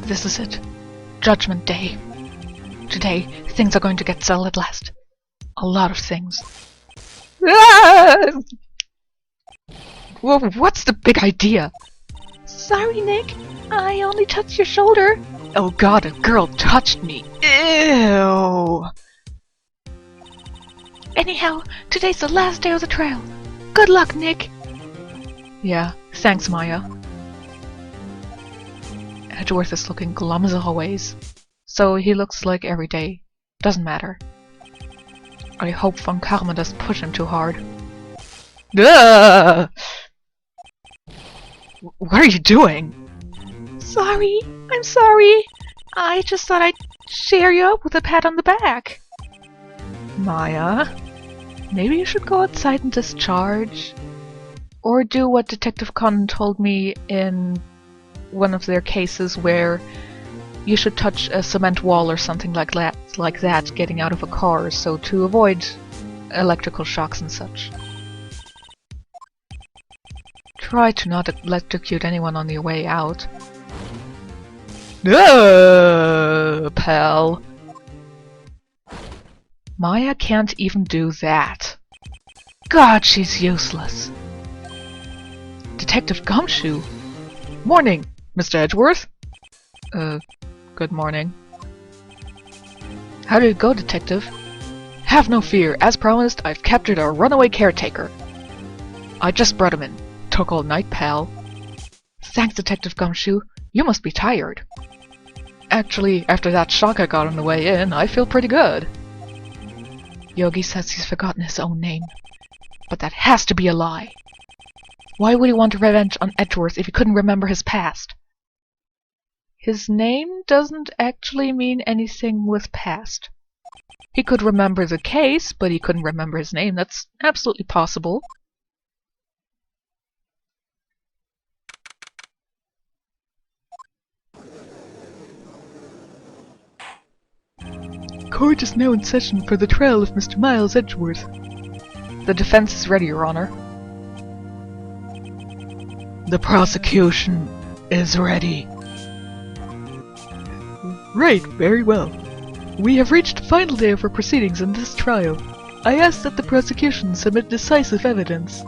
This is it. Judgment Day. Today, things are going to get settled at last. A lot of things. Ah! Whoa, what's the big idea? Sorry, Nick. I only touched your shoulder. Oh god, a girl touched me. Ew. Anyhow, today's the last day of the trial. Good luck, Nick. Yeah, thanks, Maya. Edgeworth is looking glum as always. So he looks like every day. Doesn't matter. I hope Von Karma doesn't push him too hard. Ugh! What are you doing? Sorry, I'm sorry. I just thought I'd cheer you up with a pat on the back. Maya, maybe you should go outside and discharge. Or do what Detective Conn told me in one of their cases where you should touch a cement wall or something like that getting out of a car, so to avoid electrical shocks and such. Try to not electrocute anyone on your way out. Pal. Maya can't even do that. God, she's useless. Detective Gumshoe. Morning, Mr. Edgeworth. Good morning. How did it go, Detective? Have no fear. As promised, I've captured our runaway caretaker. I just brought him in. Took all night, pal. Thanks, Detective Gumshoe. You must be tired. Actually, after that shock I got on the way in, I feel pretty good. Yogi says he's forgotten his own name. But that has to be a lie. Why would he want revenge on Edgeworth if he couldn't remember his past? His name doesn't actually mean anything with past. He could remember the case, but he couldn't remember his name. That's absolutely possible. Court is now in session for the trial of Mr. Miles Edgeworth. The defense is ready, Your Honor. The prosecution is ready. Right, very well. We have reached the final day of our proceedings in this trial. I ask that the prosecution submit decisive evidence.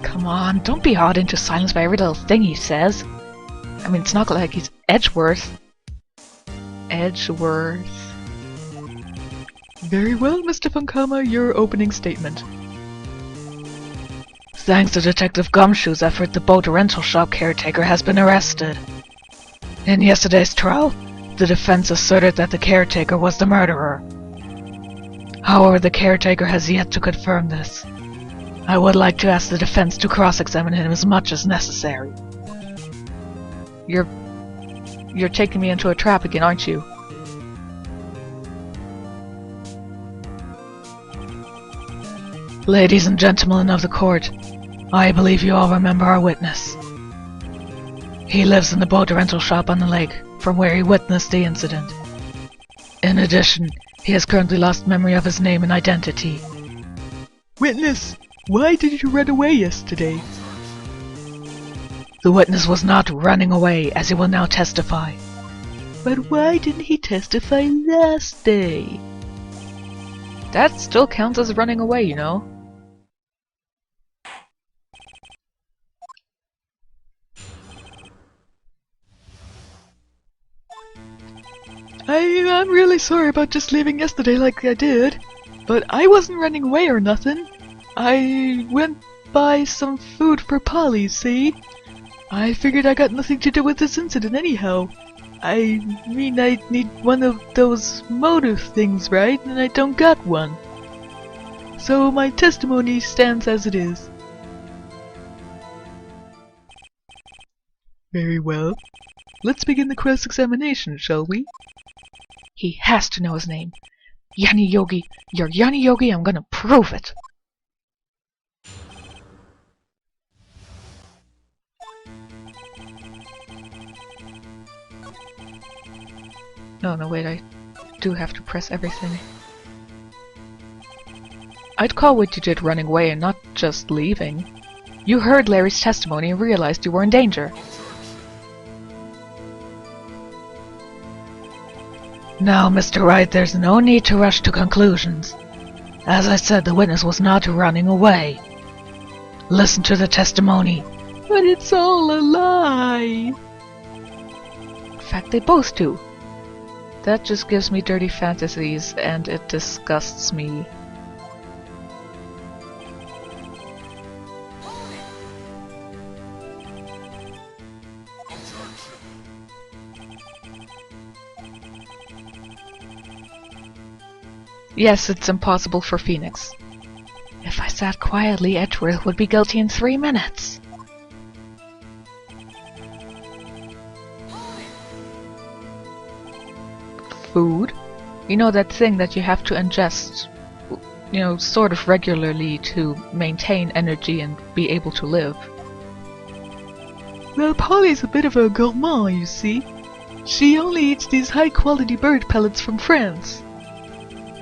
Come on, don't be awed into silence by every little thing he says. I mean, it's not like he's Edgeworth. Edgeworth. Very well, Mr. Von Karma, your opening statement. Thanks to Detective Gumshoe's effort, the boat rental shop caretaker has been arrested. In yesterday's trial, the defense asserted that the caretaker was the murderer. However, the caretaker has yet to confirm this. I would like to ask the defense to cross-examine him as much as necessary. You're taking me into a trap again, aren't you? Ladies and gentlemen of the court, I believe you all remember our witness. He lives in the boat rental shop on the lake, from where he witnessed the incident. In addition, he has currently lost memory of his name and identity. Witness, why did you run away yesterday? The witness was not running away, as he will now testify. But why didn't he testify last day? That still counts as running away, you know. I'm really sorry about just leaving yesterday like I did, but I wasn't running away or nothing. I went buy some food for Polly, see? I figured I got nothing to do with this incident anyhow. I mean, I need one of those motive things, right? And I don't got one. So my testimony stands as it is. Very well. Let's begin the cross-examination, shall we? He has to know his name. Yanni Yogi, you're Yanni Yogi, I'm gonna prove it. No, wait, I do have to press everything. I'd call what you did running away and not just leaving. You heard Larry's testimony and realized you were in danger. Now, Mr. Wright, there's no need to rush to conclusions. As I said, the witness was not running away. Listen to the testimony. But it's all a lie! In fact, they both do. That just gives me dirty fantasies, and it disgusts me. Yes, it's impossible for Phoenix. If I sat quietly, Edgeworth would be guilty in 3 minutes. Food? You know, that thing that you have to ingest, you know, sort of regularly to maintain energy and be able to live. Well, Polly's a bit of a gourmand, you see. She only eats these high-quality bird pellets from France.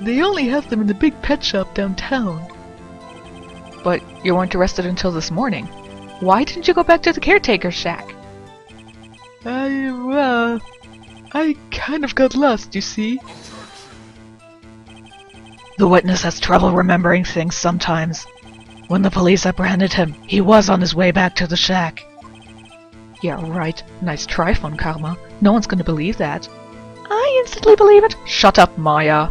They only have them in the big pet shop downtown. But you weren't arrested until this morning. Why didn't you go back to the caretaker's shack? I kind of got lost, you see. The witness has trouble remembering things sometimes. When the police apprehended him, he was on his way back to the shack. Yeah, right. Nice try, Von Karma. No one's gonna believe that. I instantly believe it. Shut up, Maya.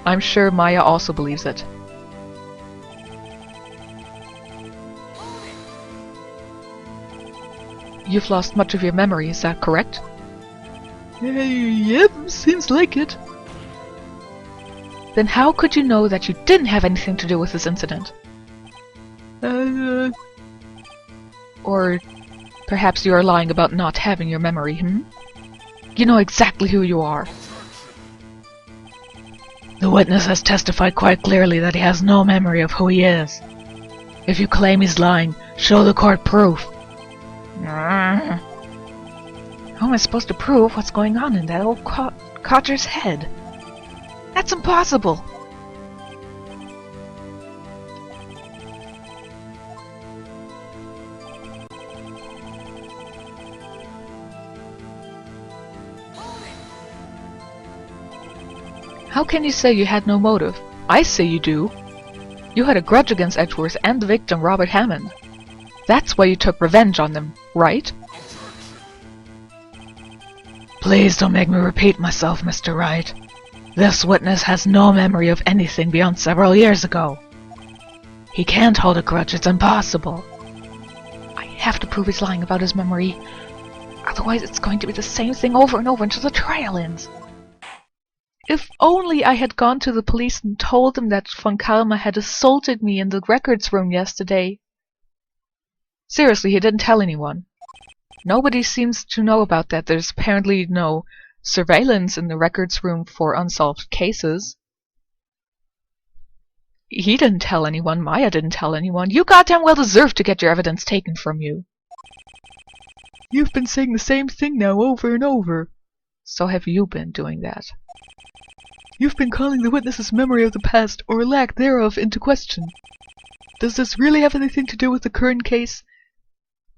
I'm sure Maya also believes it. You've lost much of your memory, is that correct? Yep, seems like it. Then how could you know that you didn't have anything to do with this incident? Or perhaps you are lying about not having your memory, You know exactly who you are. The witness has testified quite clearly that he has no memory of who he is. If you claim he's lying, show the court proof. How am I supposed to prove what's going on in that old codger's head? That's impossible! How can you say you had no motive? I say you do. You had a grudge against Edgeworth and the victim, Robert Hammond. That's why you took revenge on them, right? Please don't make me repeat myself, Mr. Wright. This witness has no memory of anything beyond several years ago. He can't hold a grudge, it's impossible. I have to prove he's lying about his memory. Otherwise it's going to be the same thing over and over until the trial ends. If only I had gone to the police and told them that Von Karma had assaulted me in the records room yesterday. Seriously, he didn't tell anyone. Nobody seems to know about that. There's apparently no surveillance in the records room for unsolved cases. He didn't tell anyone. Maya didn't tell anyone. You goddamn well deserve to get your evidence taken from you. You've been saying the same thing now over and over. So have you been doing that. You've been calling the witness's memory of the past, or lack thereof, into question. Does this really have anything to do with the current case?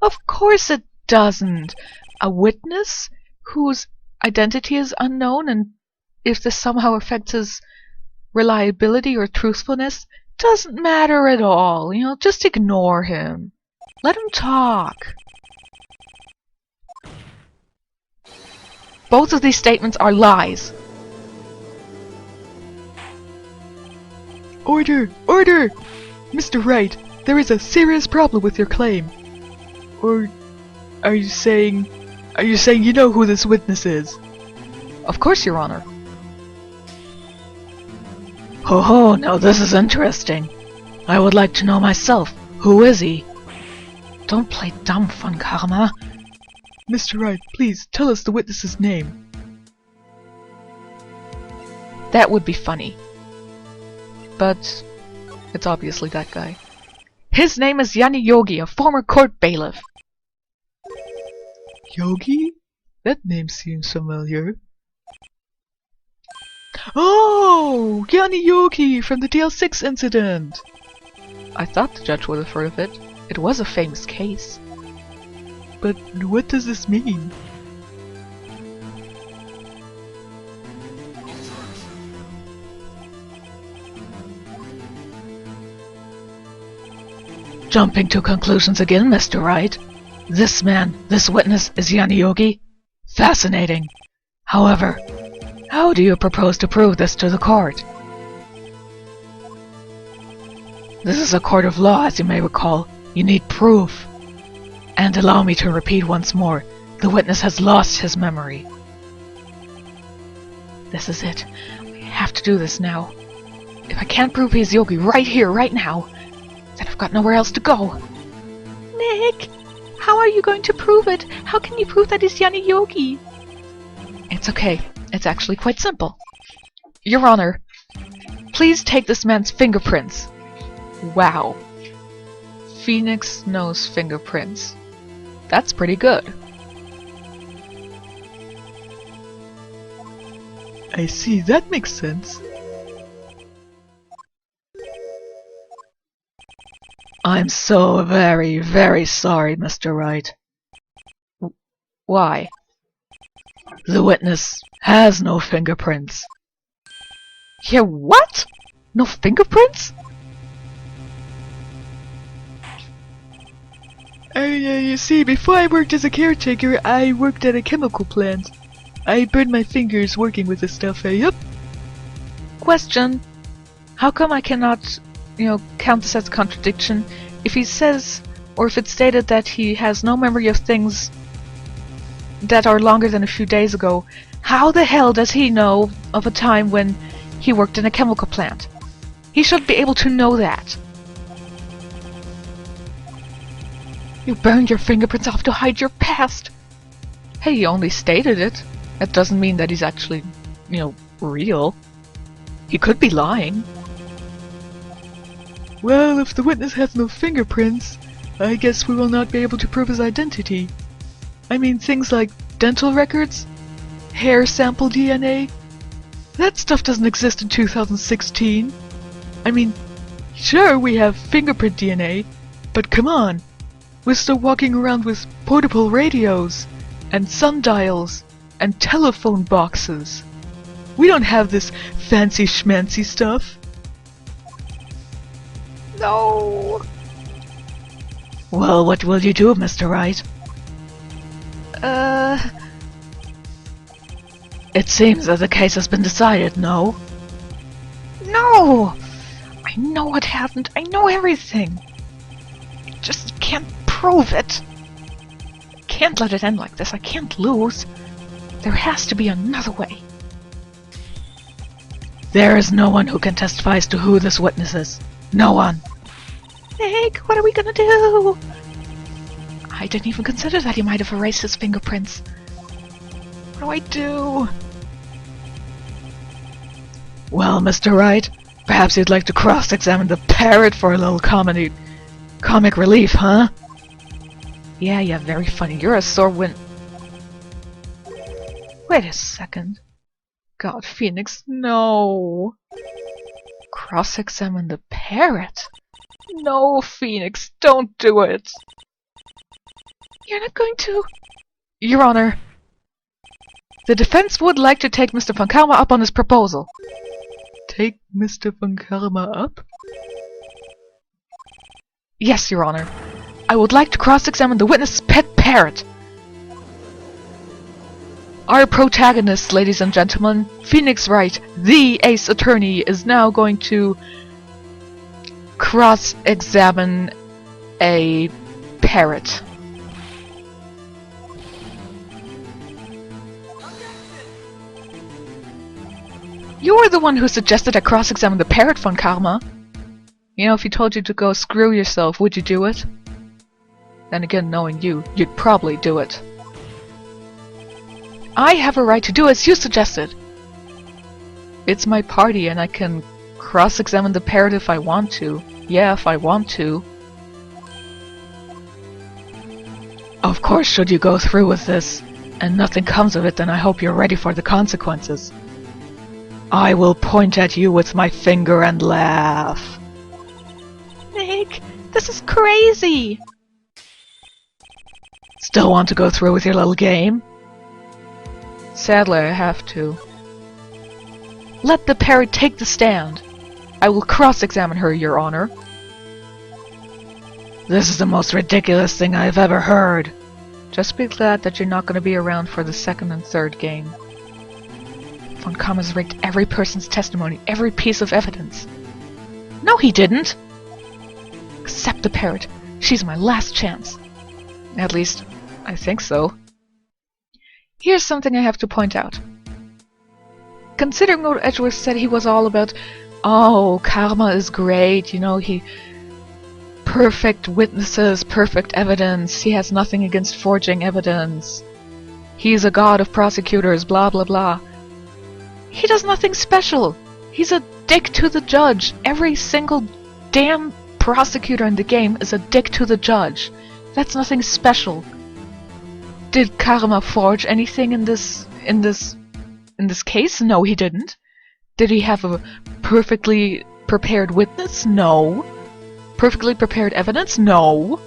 Of course it doesn't. A witness whose identity is unknown, and if this somehow affects his reliability or truthfulness, doesn't matter at all. You know, just ignore him. Let him talk. Both of these statements are lies. Order! Order! Mr. Wright, there is a serious problem with your claim. Or are you saying you know who this witness is? Of course, Your Honor. Ho ho, now this is interesting. I would like to know myself. Who is he? Don't play dumb, Von Karma. Mr. Wright, please tell us the witness's name. That would be funny. But it's obviously that guy. His name is Yanni Yogi, a former court bailiff. Yogi? That name seems familiar. Oh! Yanni Yogi from the DL6 incident! I thought the judge would have heard of it. It was a famous case. But what does this mean? Jumping to conclusions again, Mr. Wright. This man, this witness, is Yanni Yogi? Fascinating. However, how do you propose to prove this to the court? This is a court of law, as you may recall. You need proof. And allow me to repeat once more, the witness has lost his memory. This is it. We have to do this now. If I can't prove he's Yogi right here, right now, then I've got nowhere else to go. Nick, how are you going to prove it? How can you prove that he's Yanni Yogi? It's okay. It's actually quite simple. Your Honor, please take this man's fingerprints. Wow. Phoenix knows fingerprints. That's pretty good. I see, that makes sense. I'm so very, very sorry, Mr. Wright. Why? The witness has no fingerprints. Yeah, what? No fingerprints? You see, before I worked as a caretaker, I worked at a chemical plant. I burned my fingers working with this stuff, yup. Question. How come I cannot, count this as a contradiction? If he says, or if it's stated that he has no memory of things that are longer than a few days ago, how the hell does he know of a time when he worked in a chemical plant? He should be able to know that. You burned your fingerprints off to hide your past. Hey, he only stated it. That doesn't mean that he's actually, real. He could be lying. Well, if the witness has no fingerprints, I guess we will not be able to prove his identity. I mean, things like dental records, hair sample DNA. That stuff doesn't exist in 2016. I mean, sure, we have fingerprint DNA, but come on. We're still walking around with portable radios, and sundials, and telephone boxes. We don't have this fancy schmancy stuff. No. Well, what will you do, Mr. Wright? It seems that the case has been decided, no? No! I know what happened. I know everything. I just can't prove it. I can't let it end like this. I can't lose. There has to be another way. There is no one who can testify as to who this witness is. No one. Nick, what are we gonna do? I didn't even consider that he might have erased his fingerprints. What do I do? Well, Mr. Wright, perhaps you'd like to cross-examine the parrot for a little comic relief, huh? Yeah, very funny. You're a sore win. Wait a second. God, Phoenix, no. Cross-examine the parrot? No, Phoenix, don't do it. You're not going to... Your Honor, the defense would like to take Mr. Von Karma up on his proposal. Take Mr. Von Karma up? Yes, Your Honor. I would like to cross-examine the witness's pet parrot. Our protagonist, ladies and gentlemen, Phoenix Wright, the ace attorney, is now going to cross-examine a parrot. You were the one who suggested I cross-examine the parrot, Von Karma. If he told you to go screw yourself, would you do it? Then again, knowing you, you'd probably do it. I have a right to do as you suggested. It's my party and I can cross-examine the parrot if I want to. Yeah, if I want to. Of course, should you go through with this, and nothing comes of it, then I hope you're ready for the consequences. I will point at you with my finger and laugh. Nick, this is crazy! still want to go through with your little game? Sadly, I have to. Let the parrot take the stand. I will cross-examine her, Your Honor. This is the most ridiculous thing I have ever heard. Just be glad that you're not going to be around for the second and third game. Von Kamma's rigged every person's testimony, every piece of evidence. No, he didn't. Accept the parrot. She's my last chance. At least, I think so. Here's something I have to point out. Considering what Edgeworth said he was all about, oh, karma is great, you know, perfect witnesses, perfect evidence, he has nothing against forging evidence. He's a god of prosecutors, blah blah blah. He does nothing special. He's a dick to the judge. Every single damn prosecutor in the game is a dick to the judge. That's nothing special. Did Karma forge anything in this case? No, he didn't. Did he have a perfectly prepared witness? No. Perfectly prepared evidence? No.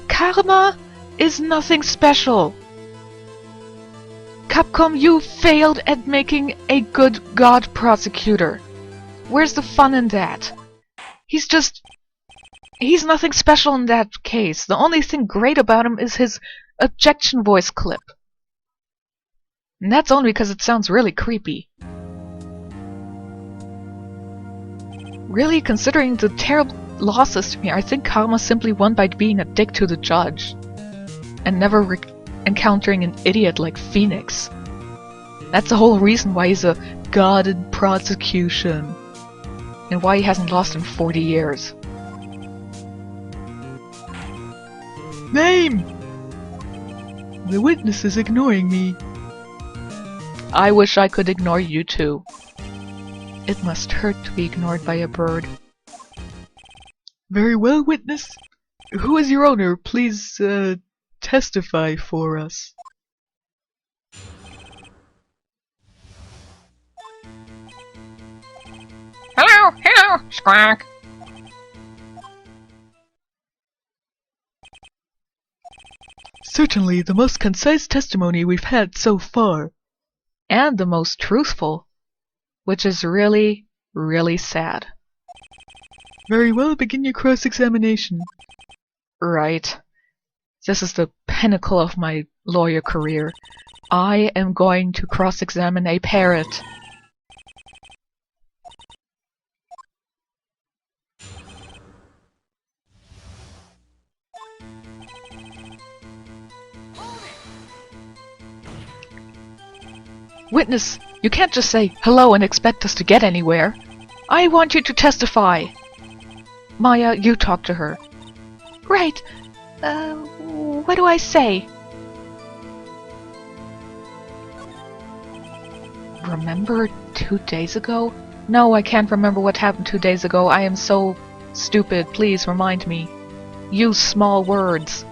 Karma is nothing special. Capcom, you failed at making a good god prosecutor. Where's the fun in that? He's nothing special in that case. The only thing great about him is his objection voice clip. And that's only because it sounds really creepy. Really, considering the terrible losses to me, I think Karma simply won by being a dick to the judge. And never encountering an idiot like Phoenix. That's the whole reason why he's a god in prosecution. And why he hasn't lost in 40 years. Name! The witness is ignoring me. I wish I could ignore you too. It must hurt to be ignored by a bird. Very well, witness. Who is your owner? Please, testify for us. Hello, squawk. Certainly the most concise testimony we've had so far. And the most truthful. Which is really, really sad. Very well, begin your cross-examination. Right. This is the pinnacle of my lawyer career. I am going to cross-examine a parrot. Witness, you can't just say hello and expect us to get anywhere. I want you to testify. Maya, you talk to her. Right. What do I say? Remember 2 days ago? No, I can't remember what happened 2 days ago. I am so stupid. Please remind me. Use small words.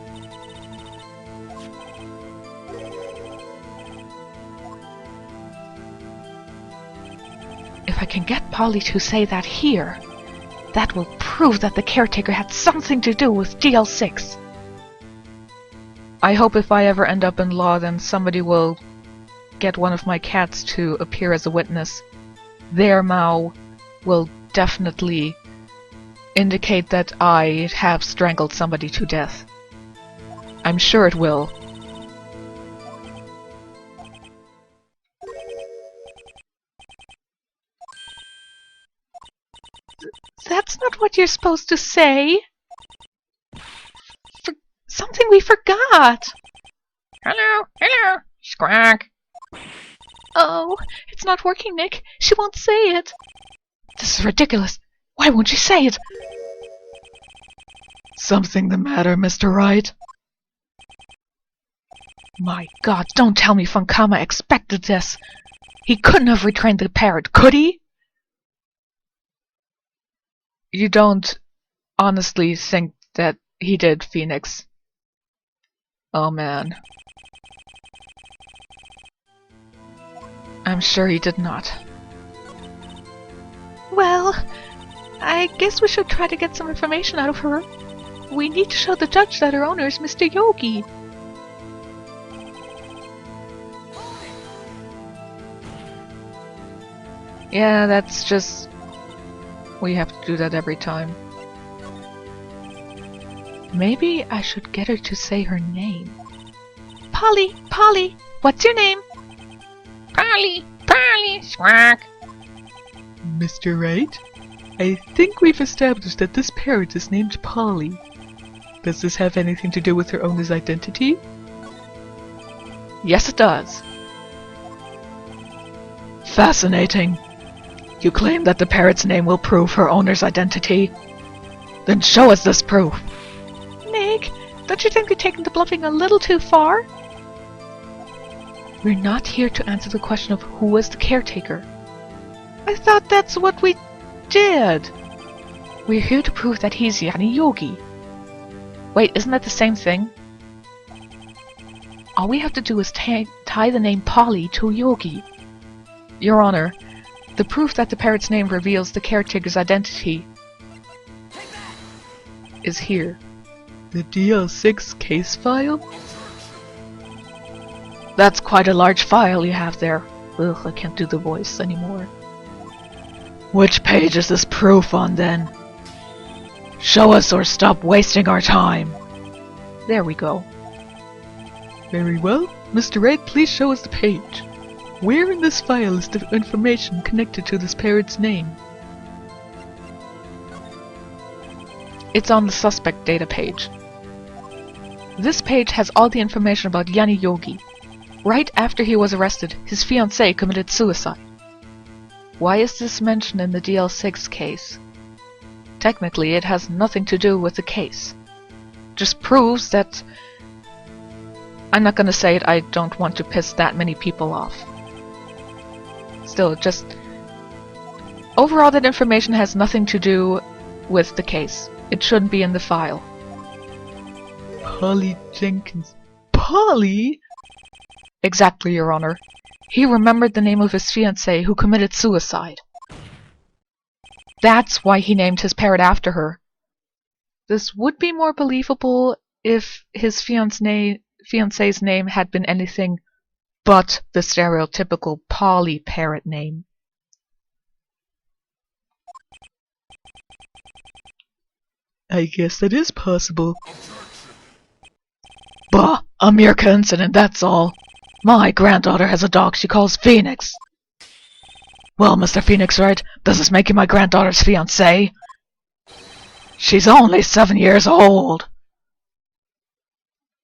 If I can get Polly to say that here, that will prove that the caretaker had something to do with DL6. I hope if I ever end up in law, then somebody will get one of my cats to appear as a witness. Their meow will definitely indicate that I have strangled somebody to death. I'm sure it will. That's not what you're supposed to say. Something we forgot. Hello, squawk. Oh, it's not working, Nick. She won't say it. This is ridiculous. Why won't she say it? Something the matter, Mr. Wright? My God, don't tell me Von Kamma expected this. He couldn't have retrained the parrot, could he? You don't honestly think that he did, Phoenix? Oh man. I'm sure he did not. Well, I guess we should try to get some information out of her. We need to show the judge that our owner is Mr. Yogi. Yeah, that's just... we have to do that every time. Maybe I should get her to say her name. Polly, Polly, what's your name? Polly, Polly, squawk. Mr. Wright, I think we've established that this parrot is named Polly. Does this have anything to do with her owner's identity? Yes, it does. Fascinating. You claim that the parrot's name will prove her owner's identity? Then show us this proof. Nick, don't you think you're taking the bluffing a little too far? We're not here to answer the question of who was the caretaker. I thought that's what we did. We're here to prove that he's Yanni Yogi. Wait, isn't that the same thing? All we have to do is tie the name Polly to Yogi. Your Honor, the proof that the parrot's name reveals the caretaker's identity is here. The DL6 case file? That's quite a large file you have there. Ugh, I can't do the voice anymore. Which page is this proof on then? Show us or stop wasting our time. There we go. Very well. Mr. Wright, please show us the page. Where in this file is the information connected to this parrot's name? It's on the suspect data page. This page has all the information about Yanni Yogi. Right after he was arrested, his fiancée committed suicide. Why is this mentioned in the DL6 case? Technically, it has nothing to do with the case. Just proves that... I'm not gonna say it, I don't want to piss that many people off. Still, just... overall, that information has nothing to do with the case. It shouldn't be in the file. Polly Jenkins. Polly? Exactly, Your Honor. He remembered the name of his fiancée who committed suicide. That's why he named his parrot after her. This would be more believable if his fiancée's name had been anything but the stereotypical Polly parrot name. I guess that is possible. Bah, a mere coincidence, that's all. My granddaughter has a dog she calls Phoenix. Well, Mr. Phoenix Wright, does this make you my granddaughter's fiancé? She's only 7 years old.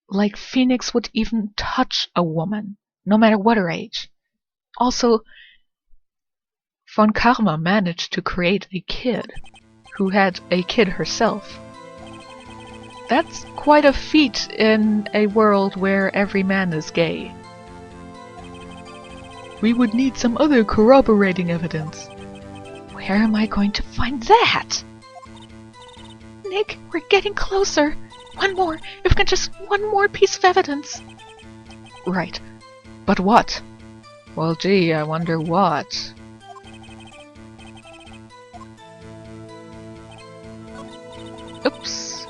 Like Phoenix would even touch a woman, no matter what her age. Also, Von Karma managed to create a kid who had a kid herself. That's quite a feat in a world where every man is gay. We would need some other corroborating evidence. Where am I going to find that? Nick, we're getting closer. One more. If we can just one more piece of evidence. Right. But what? Well, gee, I wonder what. Oops.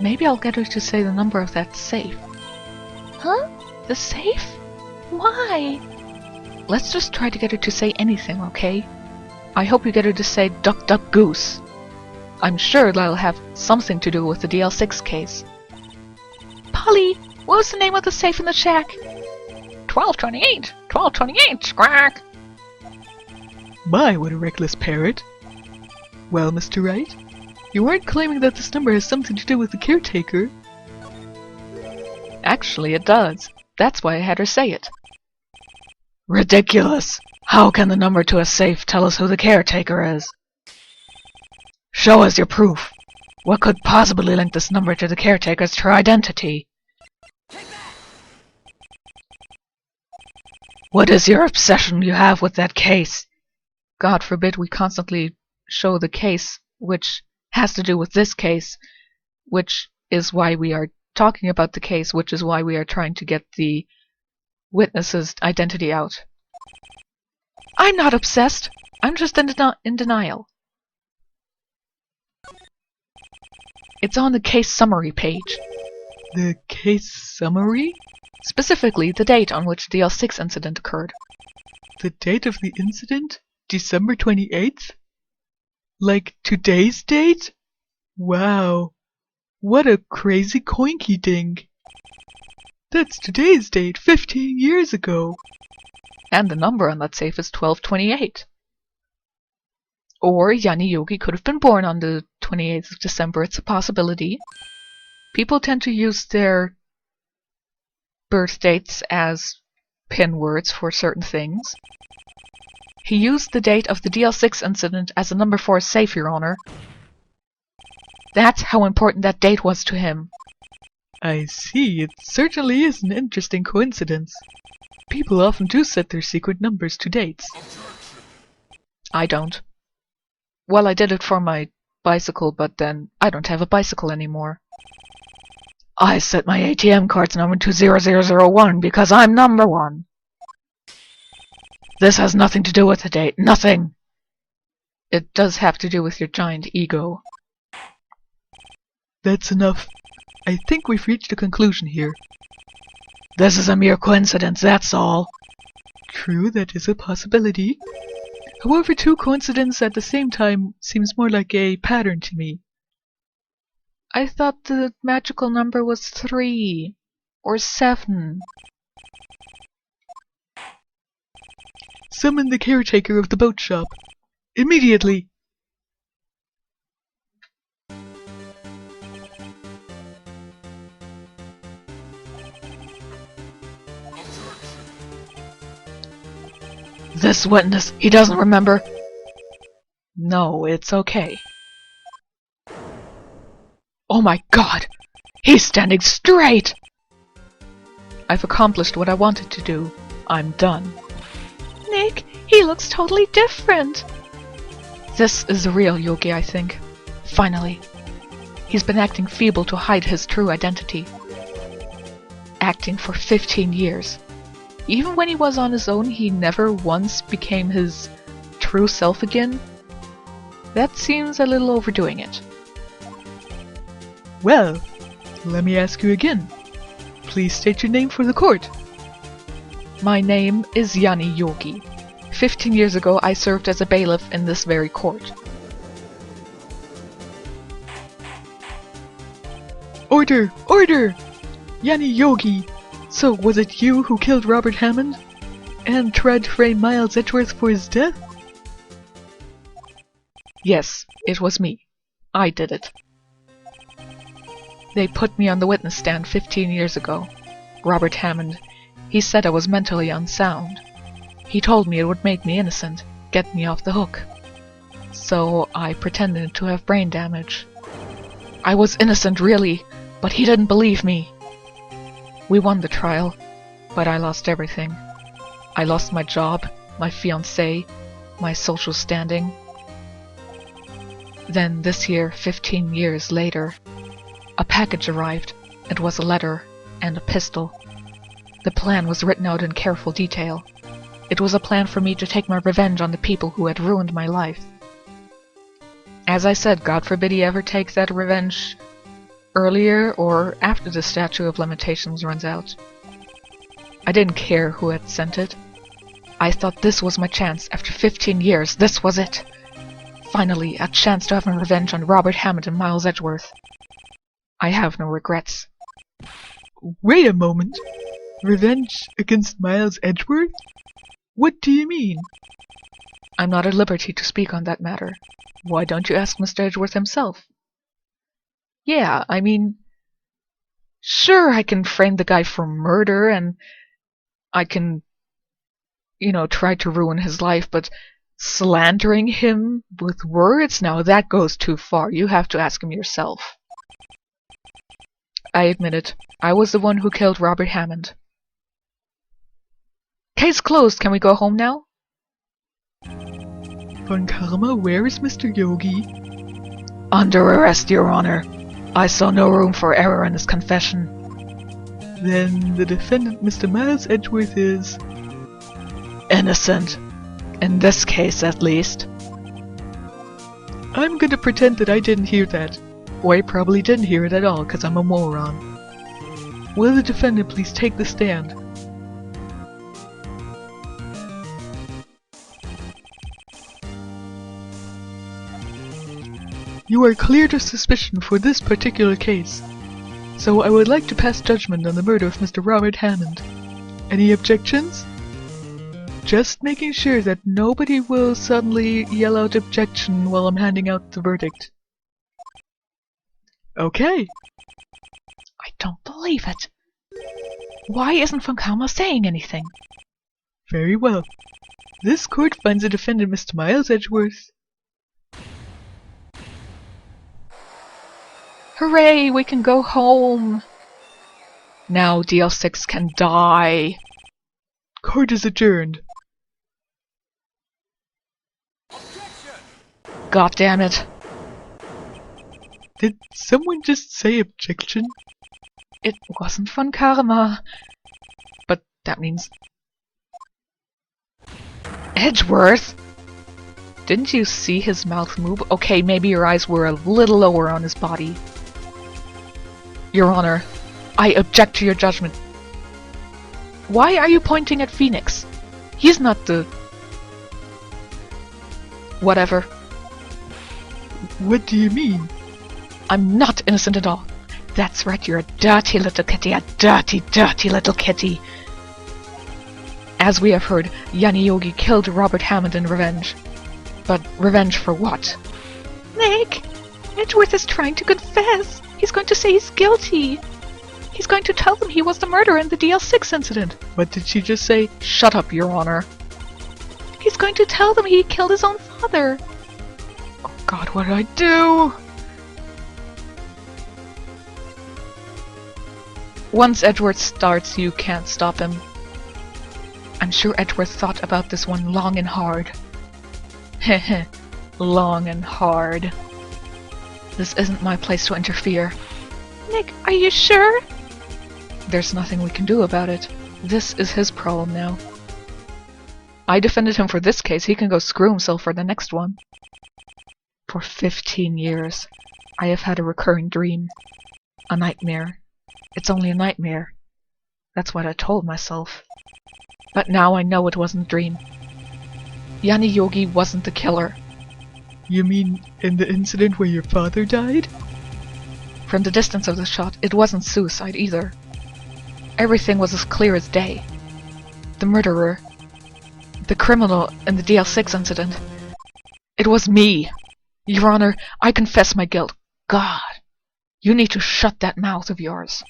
Maybe I'll get her to say the number of that safe. Huh? The safe? Why? Let's just try to get her to say anything, okay? I hope you get her to say duck duck goose. I'm sure that'll have something to do with the DL6 case. Polly, what was the name of the safe in the shack? 1228, 1228, squawk. My, what a reckless parrot. Well, Mr. Wright, you aren't claiming that this number has something to do with the caretaker. Actually, it does. That's why I had her say it. Ridiculous! How can the number to a safe tell us who the caretaker is? Show us your proof. What could possibly link this number to the caretaker's true identity? What is your obsession you have with that case? God forbid we constantly show the case, which has to do with this case, which is why we are talking about the case, which is why we are trying to get the Witness's identity out. I'm not obsessed. I'm just in denial. It's on the case summary page. The case summary? Specifically, the date on which the L6 incident occurred. The date of the incident? December 28th? Like today's date? Wow. What a crazy coinky ding. That's today's date, 15 years ago. And the number on that safe is 1228. Or Yanni Yogi could have been born on the 28th of December. It's a possibility. People tend to use their birth dates as pin words for certain things. He used the date of the DL6 incident as a number 4 safe, Your Honor. That's how important that date was to him. I see. It certainly is an interesting coincidence. People often do set their secret numbers to dates. I don't. Well, I did it for my bicycle, but then I don't have a bicycle anymore. I set my ATM card's number to 0001 because I'm number 1. This has nothing to do with the date. Nothing! It does have to do with your giant ego. That's enough. I think we've reached a conclusion here. This is a mere coincidence, that's all. True, that is a possibility. However, two coincidences at the same time seems more like a pattern to me. I thought the magical number was 3 or 7. Summon the caretaker of the boat shop. Immediately! This witness, he doesn't remember. No, it's okay. Oh my god! He's standing straight! I've accomplished what I wanted to do. I'm done. Nick, he looks totally different. This is the real Yogi, I think. Finally. He's been acting feeble to hide his true identity. Acting for 15 years. Even when he was on his own, he never once became his true self again. That seems a little overdoing it. Well, let me ask you again. Please state your name for the court. My name is Yanni Yogi. 15 years ago, I served as a bailiff in this very court. Order! Order! Yanni Yogi! So, was it you who killed Robert Hammond? And tried to frame Miles Edgeworth for his death? Yes, it was me. I did it. They put me on the witness stand 15 years ago. Robert Hammond, he said I was mentally unsound. He told me it would make me innocent, get me off the hook. So I pretended to have brain damage. I was innocent, really, but he didn't believe me. We won the trial, but I lost everything. I lost my job, my fiancé, my social standing. Then this year, 15 years later, a package arrived. It was a letter and a pistol. The plan was written out in careful detail. It was a plan for me to take my revenge on the people who had ruined my life. As I said, God forbid he ever takes that revenge earlier or after the statute of limitations runs out. I didn't care who had sent it. I thought this was my chance. After 15 years, this was it. Finally, a chance to have my revenge on Robert Hammond and Miles Edgeworth. I have no regrets. Wait a moment. Revenge against Miles Edgeworth? What do you mean? I'm not at liberty to speak on that matter. Why don't you ask Mr. Edgeworth himself? Yeah, I mean, sure, I can frame the guy for murder and I can, try to ruin his life, but slandering him with words? Now that goes too far. You have to ask him yourself. I admit it. I was the one who killed Robert Hammond. Case closed. Can we go home now? Von Karma, where is Mr. Yogi? Under arrest, Your Honor. I saw no room for error in his confession. Then the defendant, Mr. Miles Edgeworth, is... innocent. In this case, at least. I'm gonna pretend that I didn't hear that. Or I probably didn't hear it at all, because I'm a moron. Will the defendant please take the stand? You are cleared of suspicion for this particular case, so I would like to pass judgment on the murder of Mr. Robert Hammond. Any objections? Just making sure that nobody will suddenly yell out objection while I'm handing out the verdict. Okay. I don't believe it. Why isn't Von Karma saying anything? Very well. This court finds the defendant, Mr. Miles Edgeworth. Hooray, we can go home! Now DL6 can die. Court is adjourned. God damn it. Did someone just say objection? It wasn't Von Karma. But that means... Edgeworth? Didn't you see his mouth move? Okay, maybe your eyes were a little lower on his body. Your Honor, I object to your judgment. Why are you pointing at Phoenix? He's not the... Whatever. What do you mean? I'm not innocent at all. That's right, you're a dirty little kitty, a dirty, dirty little kitty. As we have heard, Yanni Yogi killed Robert Hammond in revenge. But revenge for what? Nick, Edgeworth is trying to confess. He's going to say he's guilty. He's going to tell them he was the murderer in the DL6 incident. What did she just say? Shut up, Your Honor. He's going to tell them he killed his own father. Oh God, what did I do? Once Edgeworth starts, you can't stop him. I'm sure Edgeworth thought about this one long and hard. Heh long and hard. This isn't my place to interfere. Nick, are you sure? There's nothing we can do about it. This is his problem now. I defended him for this case, he can go screw himself for the next one. For 15 years, I have had a recurring dream. A nightmare. It's only a nightmare. That's what I told myself. But now I know it wasn't a dream. Yanni Yogi wasn't the killer. You mean in the incident where your father died? From the distance of the shot, it wasn't suicide either. Everything was as clear as day. The murderer, the criminal in the DL6 incident, it was me. Your Honor, I confess my guilt. God, you need to shut that mouth of yours.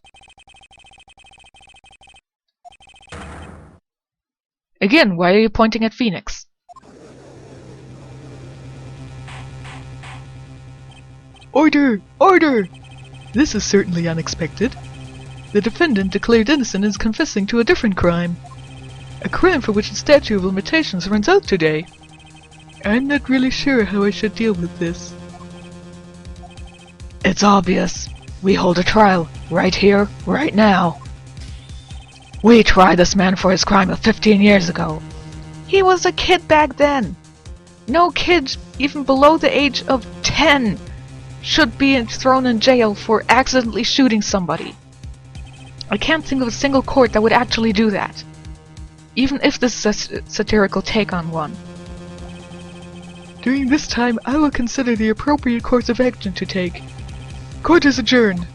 Again, why are you pointing at Phoenix? Order! Order! This is certainly unexpected. The defendant declared innocent is confessing to a different crime. A crime for which the statute of limitations runs out today. I'm not really sure how I should deal with this. It's obvious. We hold a trial, right here, right now. We tried this man for his crime of 15 years ago. He was a kid back then. No kid, even below the age of 10, should be thrown in jail for accidentally shooting somebody. I can't think of a single court that would actually do that. Even if this is a satirical take on one. During this time, I will consider the appropriate course of action to take. Court is adjourned.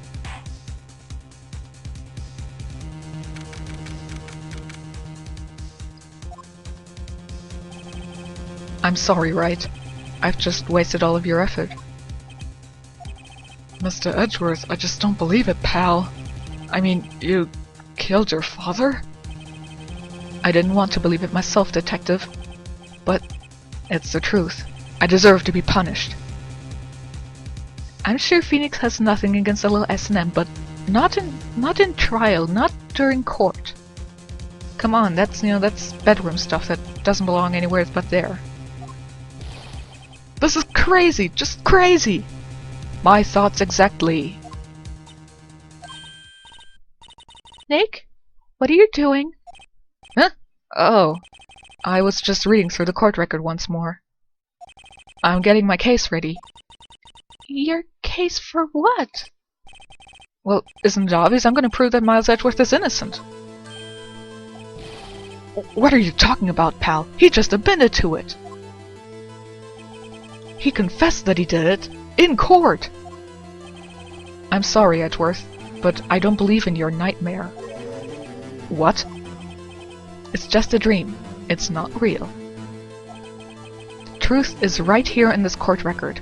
I'm sorry, right? I've just wasted all of your effort. Mr. Edgeworth, I just don't believe it, pal. I mean, you killed your father? I didn't want to believe it myself, detective. But it's the truth. I deserve to be punished. I'm sure Phoenix has nothing against a little S&M, but not in trial, not during court. Come on, that's bedroom stuff that doesn't belong anywhere but there. This is crazy, just crazy! My thoughts exactly. Nick? What are you doing? Huh? Oh, I was just reading through the court record once more. I'm getting my case ready. Your case for what? Well, isn't it obvious? I'm going to prove that Miles Edgeworth is innocent. What are you talking about, pal? He just admitted to it. He confessed that he did it in court. I'm sorry, Edgeworth, but I don't believe in your nightmare. What? It's just a dream. It's not real. Truth is right here in this court record.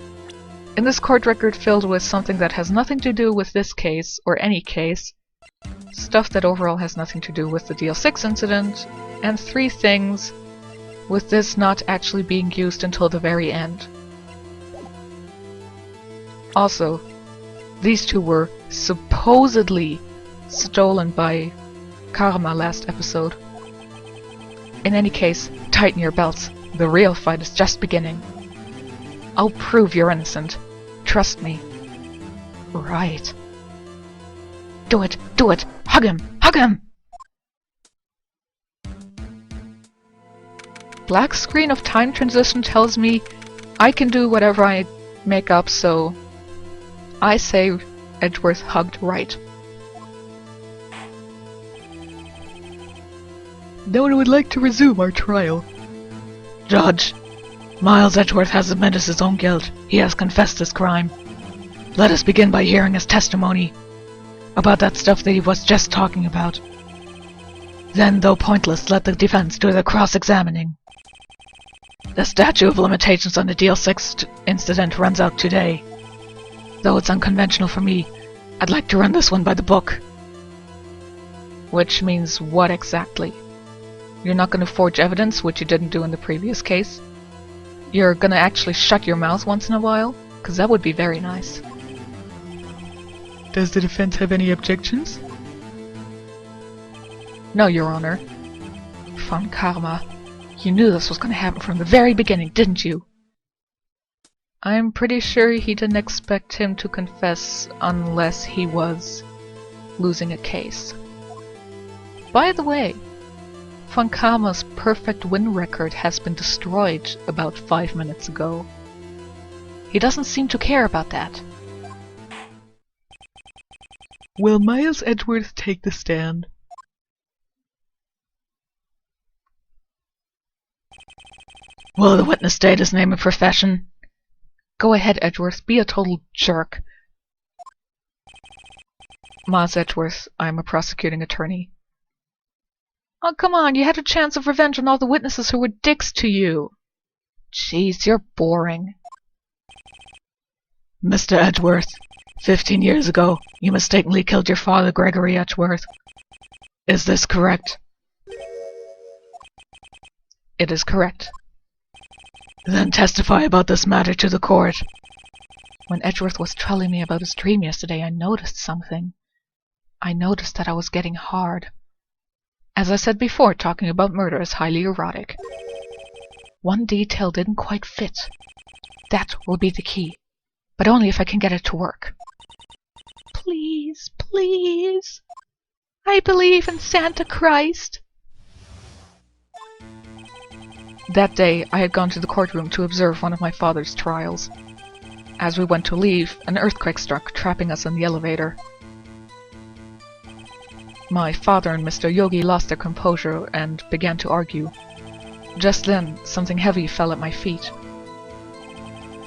In this court record filled with something that has nothing to do with this case, or any case, stuff that overall has nothing to do with the DL6 incident, and 3 things with this not actually being used until the very end. Also, these 2 were supposedly stolen by Karma last episode. In any case, tighten your belts. The real fight is just beginning. I'll prove you're innocent. Trust me. Right. Do it! Do it! Hug him! Hug him! Black screen of time transition tells me I can do whatever I make up, so I say Edgeworth hugged right. Now I would like to resume our trial. Judge, Miles Edgeworth has admitted his own guilt. He has confessed his crime. Let us begin by hearing his testimony about that stuff that he was just talking about. Then, though pointless, let the defense do the cross-examining. The statute of limitations on the DL6 incident runs out today. Though it's unconventional for me, I'd like to run this one by the book. Which means what exactly? You're not going to forge evidence, which you didn't do in the previous case? You're going to actually shut your mouth once in a while? Because that would be very nice. Does the defense have any objections? No, Your Honor. Von Karma, you knew this was going to happen from the very beginning, didn't you? I'm pretty sure he didn't expect him to confess unless he was losing a case. By the way, Von Karma's perfect win record has been destroyed about 5 minutes ago. He doesn't seem to care about that. Will Miles Edgeworth take the stand? Will the witness state his name and profession? Go ahead, Edgeworth, be a total jerk. Miles Edgeworth, I'm a prosecuting attorney. Oh, come on, you had a chance of revenge on all the witnesses who were dicks to you. Jeez, you're boring. Mr. Edgeworth, 15 years ago, you mistakenly killed your father, Gregory Edgeworth. Is this correct? It is correct. Then testify about this matter to the court. When Edgeworth was telling me about his dream yesterday, I noticed something. I noticed that I was getting hard. As I said before, talking about murder is highly erotic. One detail didn't quite fit. That will be the key. But only if I can get it to work. Please, please. I believe in Santa Christ. That day, I had gone to the courtroom to observe one of my father's trials. As we went to leave, an earthquake struck, trapping us in the elevator. My father and Mr. Yogi lost their composure and began to argue. Just then, something heavy fell at my feet.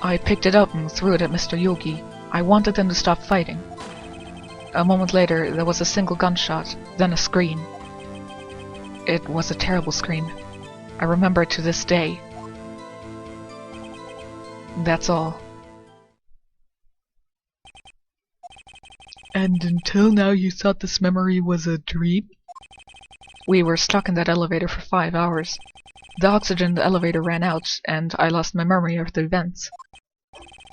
I picked it up and threw it at Mr. Yogi. I wanted them to stop fighting. A moment later, there was a single gunshot, then a scream. It was a terrible scream. I remember it to this day. That's all. And until now you thought this memory was a dream? We were stuck in that elevator for 5 hours. The oxygen in the elevator ran out, and I lost my memory of the events.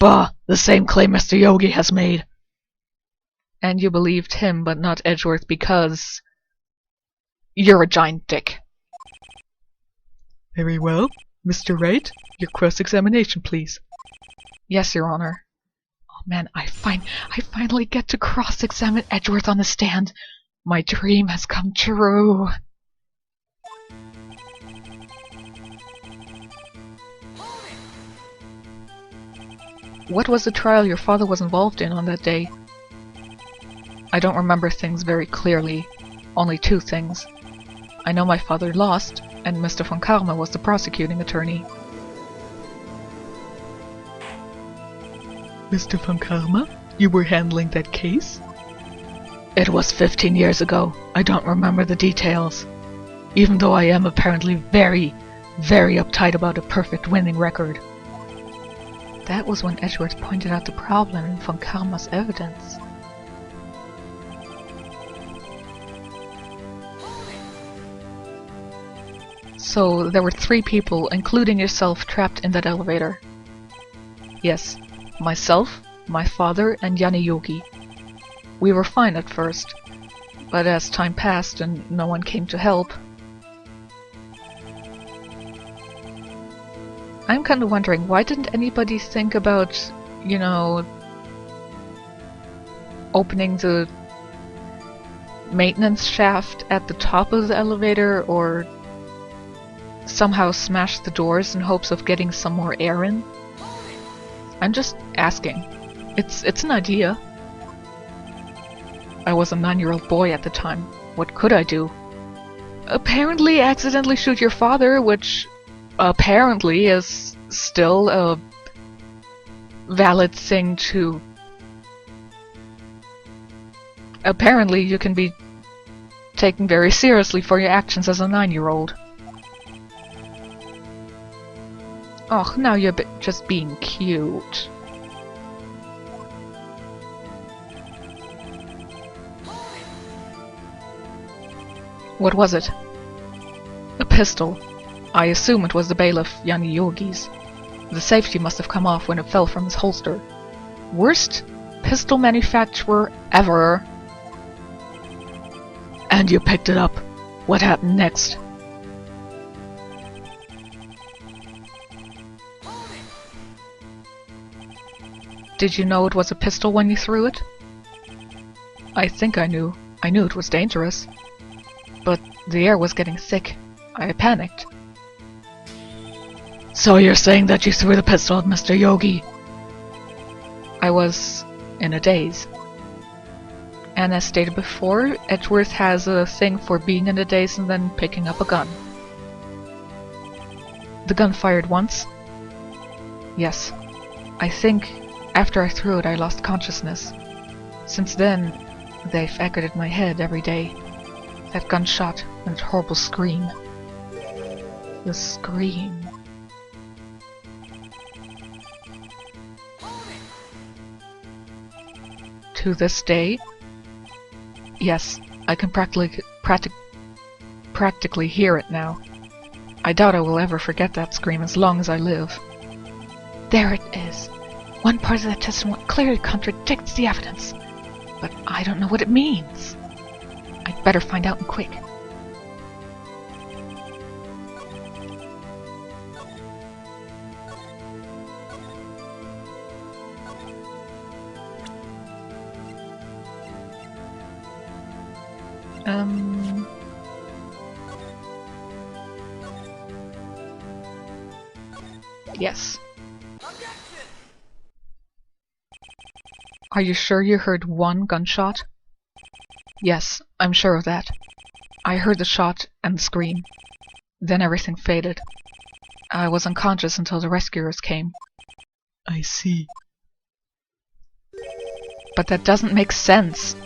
Bah! The same claim Mr. Yogi has made. And you believed him, but not Edgeworth, because you're a giant dick. Very well. Mr. Wright, your cross-examination, please. Yes, Your Honor. Oh man, I finally get to cross-examine Edgeworth on the stand. My dream has come true. What was the trial your father was involved in on that day? I don't remember things very clearly. Only two things. I know my father lost, and Mr. von Karma was the prosecuting attorney. Mr. von Karma, you were handling that case? It was 15 years ago. I don't remember the details. Even though I am apparently very, very uptight about a perfect winning record. That was when Edgeworth pointed out the problem in von Karma's evidence. So there were 3 people, including yourself, trapped in that elevator. Yes, myself, my father, and Yanni Yogi. We were fine at first, but as time passed and no one came to help... I'm kinda wondering, why didn't anybody think about, you know, opening the maintenance shaft at the top of the elevator, or somehow smash the doors in hopes of getting some more air in? I'm just asking. It's an idea. I was a 9-year-old boy at the time. What could I do? Apparently accidentally shoot your father, which apparently is still a valid thing to... Apparently you can be taken very seriously for your actions as a 9-year-old. Oh, now you're just being cute. What was it? A pistol. I assume it was the bailiff Yanni Yogi's. The safety must have come off when it fell from his holster. Worst pistol manufacturer ever. And you picked it up. What happened next? Did you know it was a pistol when you threw it? I think I knew. I knew it was dangerous. But the air was getting thick. I panicked. So you're saying that you threw the pistol at Mr. Yogi? I was in a daze. And as stated before, Edgeworth has a thing for being in a daze and then picking up a gun. The gun fired once? Yes. I think after I threw it I lost consciousness. Since then, they've echoed in my head every day. That gunshot and that horrible scream. The scream. To this day? Yes, I can practically hear it now. I doubt I will ever forget that scream as long as I live. There it is. One part of that testimony clearly contradicts the evidence. But I don't know what it means. I'd better find out and quick. Yes. Are you sure you heard one gunshot? Yes, I'm sure of that. I heard the shot and the scream. Then everything faded. I was unconscious until the rescuers came. I see. But that doesn't make sense.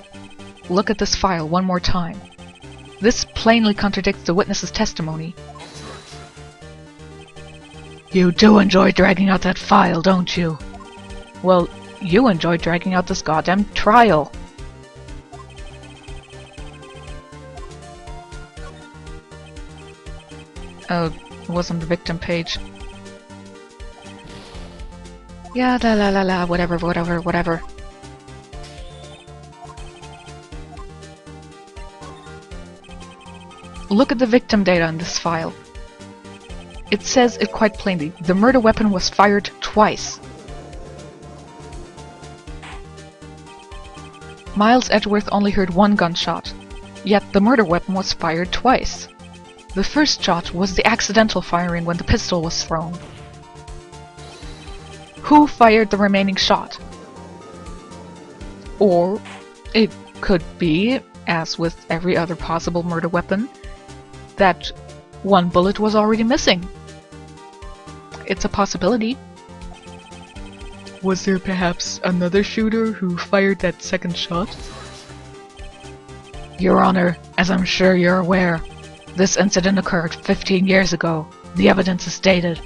Look at this file one more time. This plainly contradicts the witness's testimony. You do enjoy dragging out that file, don't you? Well, you enjoy dragging out this goddamn trial. Oh, it wasn't the victim page. Yeah, la la la la, whatever. Look at the victim data in this file. It says it quite plainly. The murder weapon was fired twice. Miles Edgeworth only heard one gunshot. Yet the murder weapon was fired twice. The first shot was the accidental firing when the pistol was thrown. Who fired the remaining shot? Or it could be, as with every other possible murder weapon, that one bullet was already missing. It's a possibility. Was there perhaps another shooter who fired that second shot? Your Honor, as I'm sure you're aware, this incident occurred 15 years ago. The evidence is dated.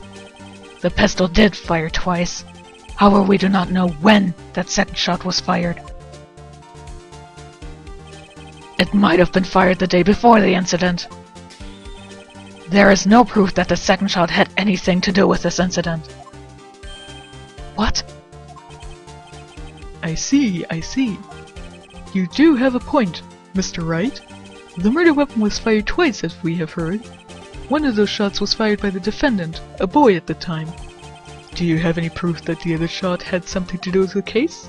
The pistol did fire twice. However, we do not know when that second shot was fired. It might have been fired the day before the incident. There is no proof that the second shot had anything to do with this incident. What? I see. You do have a point, Mr. Wright. The murder weapon was fired twice, as we have heard. One of those shots was fired by the defendant, a boy at the time. Do you have any proof that the other shot had something to do with the case?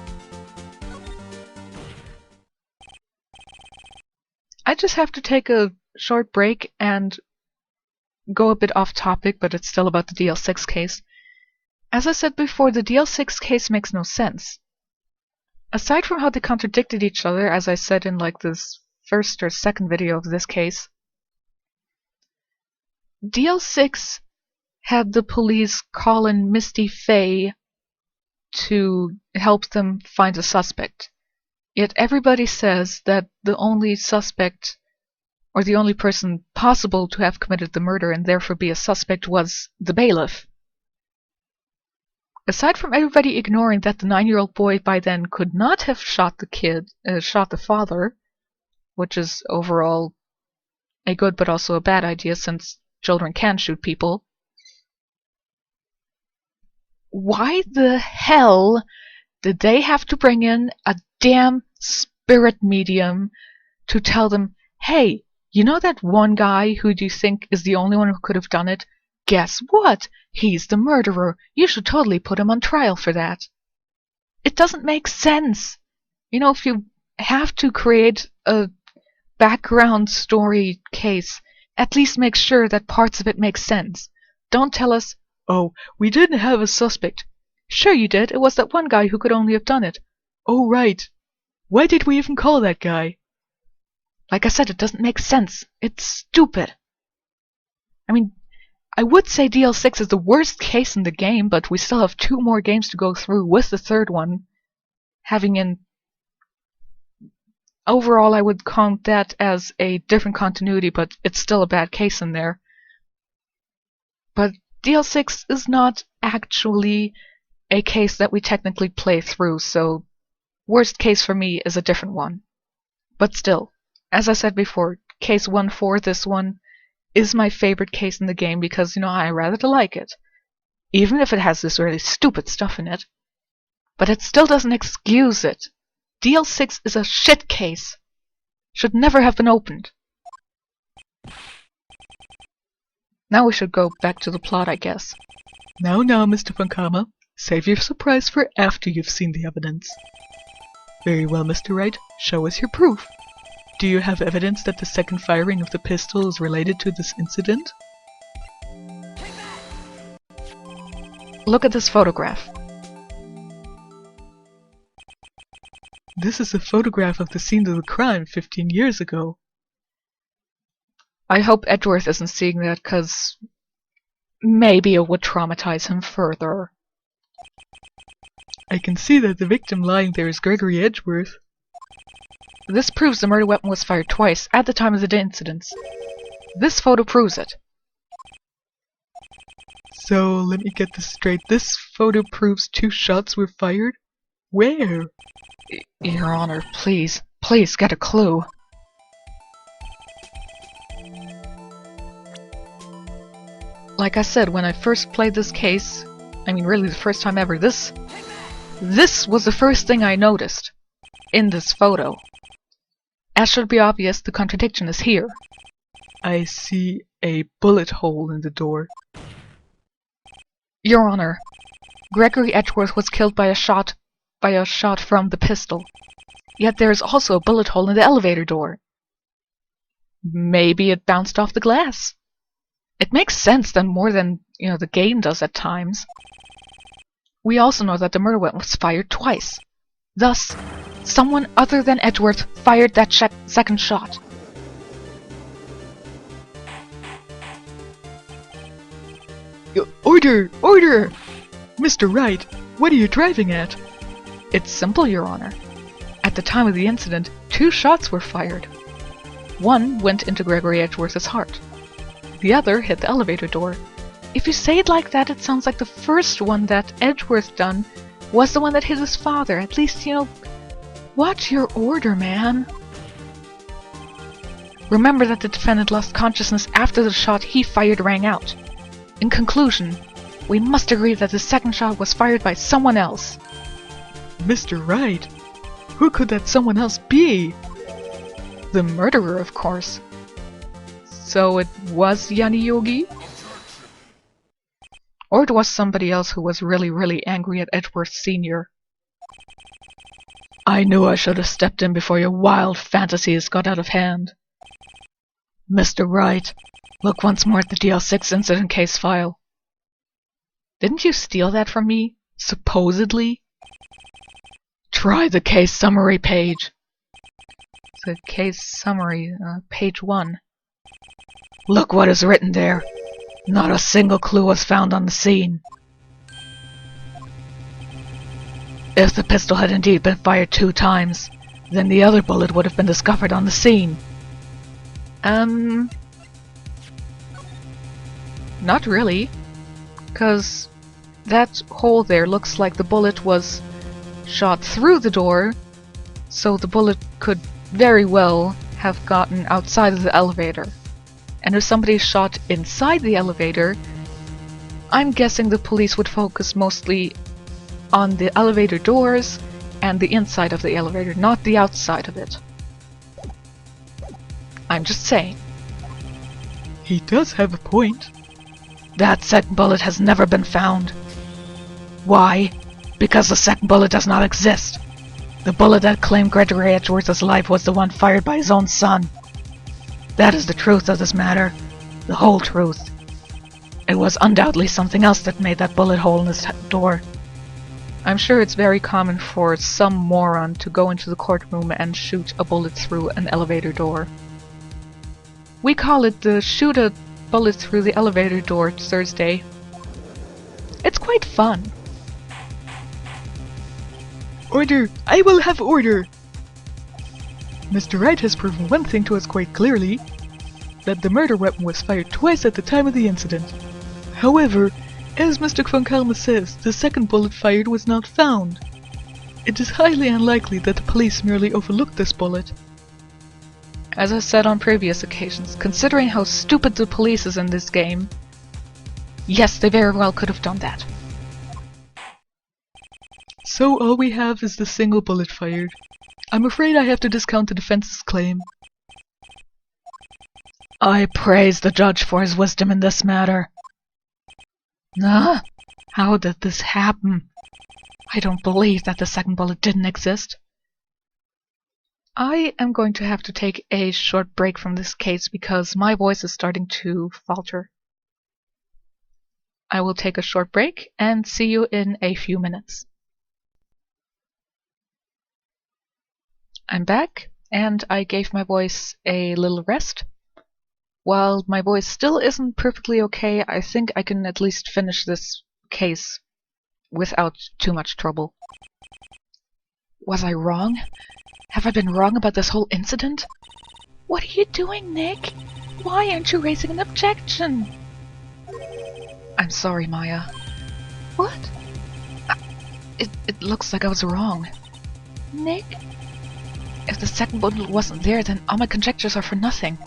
I just have to take a short break and go a bit off topic, but it's still about the DL6 case. As I said before, the DL6 case makes no sense. Aside from how they contradicted each other, as I said in like this first or second video of this case, DL6 had the police call in Misty Faye to help them find a suspect. Yet everybody says that the only suspect, or the only person possible to have committed the murder and therefore be a suspect, was the bailiff. Aside from everybody ignoring that the 9-year-old boy by then could not have shot the father, which is overall a good but also a bad idea since children can shoot people, why the hell did they have to bring in a damn spirit medium to tell them, hey, you know that one guy who do you think is the only one who could have done it? Guess what? He's the murderer. You should totally put him on trial for that. It doesn't make sense. You know, if you have to create a background story case, at least make sure that parts of it make sense. Don't tell us, oh, we didn't have a suspect. Sure you did. It was that one guy who could only have done it. Oh, right. Why did we even call that guy? Like I said, it doesn't make sense. It's stupid. I mean, I would say DL6 is the worst case in the game, but we still have 2 more games to go through with the third one. Overall, I would count that as a different continuity, but it's still a bad case in there. But DL6 is not actually a case that we technically play through, so worst case for me is a different one. But still, as I said before, case 1 for this one is my favorite case in the game because, you know, I rather like it. Even if it has this really stupid stuff in it. But it still doesn't excuse it. DL6 is a shit case. Should never have been opened. Now we should go back to the plot, I guess. Now, Mr. Funkama. Save your surprise for after you've seen the evidence. Very well, Mr. Wright. Show us your proof. Do you have evidence that the second firing of the pistol is related to this incident? Look at this photograph. This is a photograph of the scene of the crime 15 years ago. I hope Edgeworth isn't seeing that, cause maybe it would traumatize him further. I can see that the victim lying there is Gregory Edgeworth. This proves the murder weapon was fired twice at the time of the incidents. This photo proves it. So, let me get this straight. This photo proves 2 shots were fired? Where? Your Honor, please get a clue. Like I said, when I first played this case, I mean really the first time ever, this was the first thing I noticed in this photo. As should be obvious, the contradiction is here. I see a bullet hole in the door. Your Honor, Gregory Edgeworth was killed by a shot from the pistol. Yet there is also a bullet hole in the elevator door. maybe it bounced off the glass. It makes sense then more than, the game does at times. We also know that the murder weapon was fired twice. Thus, someone other than Edgeworth fired that second shot. Order! Order! Mr. Wright, what are you driving at? It's simple, Your Honor. At the time of the incident, 2 shots were fired. One went into Gregory Edgeworth's heart. The other hit the elevator door. If you say it like that, it sounds like the first one that Edgeworth done was the one that hit his father. At least, watch your order, man. Remember that the defendant lost consciousness after the shot he fired rang out. In conclusion, we must agree that the second shot was fired by someone else. Mr. Wright, who could that someone else be? The murderer, of course. So it was Yanni Yogi? Or it was somebody else who was really, really angry at Edgeworth Sr. I knew I should have stepped in before your wild fantasies got out of hand. Mr. Wright, look once more at the DL6 incident case file. Didn't you steal that from me? Supposedly? Try the case summary page. The case summary, page 1. Look what is written there. Not a single clue was found on the scene. If the pistol had indeed been fired 2 times, then the other bullet would have been discovered on the scene. Not really. 'Cause that hole there looks like the bullet was shot through the door, so the bullet could very well have gotten outside of the elevator. And if somebody shot inside the elevator, I'm guessing the police would focus mostly on the elevator doors and the inside of the elevator, not the outside of it. I'm just saying. He does have a point. That second bullet has never been found. Why? Because the second bullet does not exist. The bullet that claimed Gregory Edgeworth's life was the one fired by his own son. That is the truth of this matter. The whole truth. It was undoubtedly something else that made that bullet hole in his door. I'm sure it's very common for some moron to go into the courtroom and shoot a bullet through an elevator door. We call it the shoot a bullet through the elevator door Thursday. It's quite fun. Order! I will have order! Mr. Wright has proven one thing to us quite clearly, that the murder weapon was fired twice at the time of the incident. However, as Mr. Von Kalma says, the second bullet fired was not found. It is highly unlikely that the police merely overlooked this bullet. As I said on previous occasions, considering how stupid the police is in this game, yes, they very well could have done that. So all we have is the single bullet fired. I'm afraid I have to discount the defense's claim. I praise the judge for his wisdom in this matter. Ah, how did this happen? I don't believe that the second bullet didn't exist. I am going to have to take a short break from this case because my voice is starting to falter. I will take a short break and see you in a few minutes. I'm back, and I gave my voice a little rest. While my voice still isn't perfectly okay, I think I can at least finish this case without too much trouble. Was I wrong? Have I been wrong about this whole incident? What are you doing, Nick? Why aren't you raising an objection? I'm sorry, Maya. What? It looks like I was wrong. Nick? If the second bullet wasn't there, then all my conjectures are for nothing.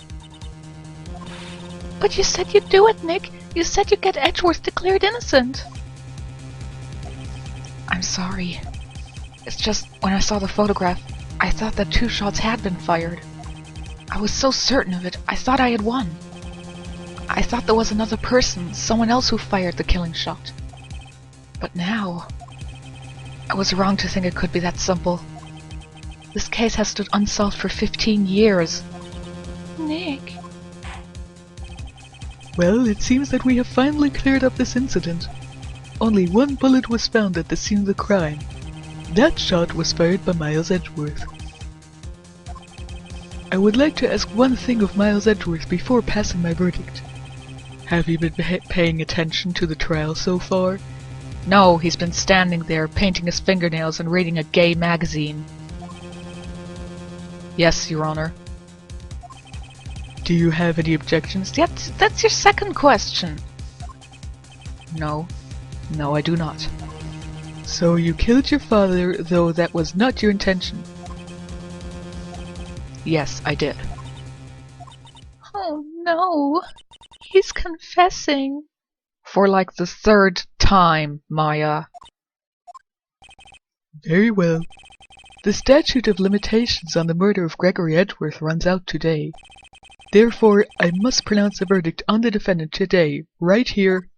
But you said you'd do it, Nick. You said you'd get Edgeworth declared innocent. I'm sorry. It's just, when I saw the photograph, I thought that 2 shots had been fired. I was so certain of it, I thought I had won. I thought there was another person, someone else who fired the killing shot. But now, I was wrong to think it could be that simple. This case has stood unsolved for 15 years. Nick, Well, it seems that we have finally cleared up this incident. Only one bullet was found at the scene of the crime. That shot was fired by Miles Edgeworth. I would like to ask one thing of Miles Edgeworth before passing my verdict. Have you been paying attention to the trial so far? No, he's been standing there, painting his fingernails and reading a gay magazine. Yes, Your Honor. Do you have any objections? That's your second question. No. No, I do not. So you killed your father, though that was not your intention? Yes, I did. Oh no! He's confessing. For like the third time, Maya. Very well. The statute of limitations on the murder of Gregory Edgeworth runs out today. Therefore, I must pronounce a verdict on the defendant today, right here.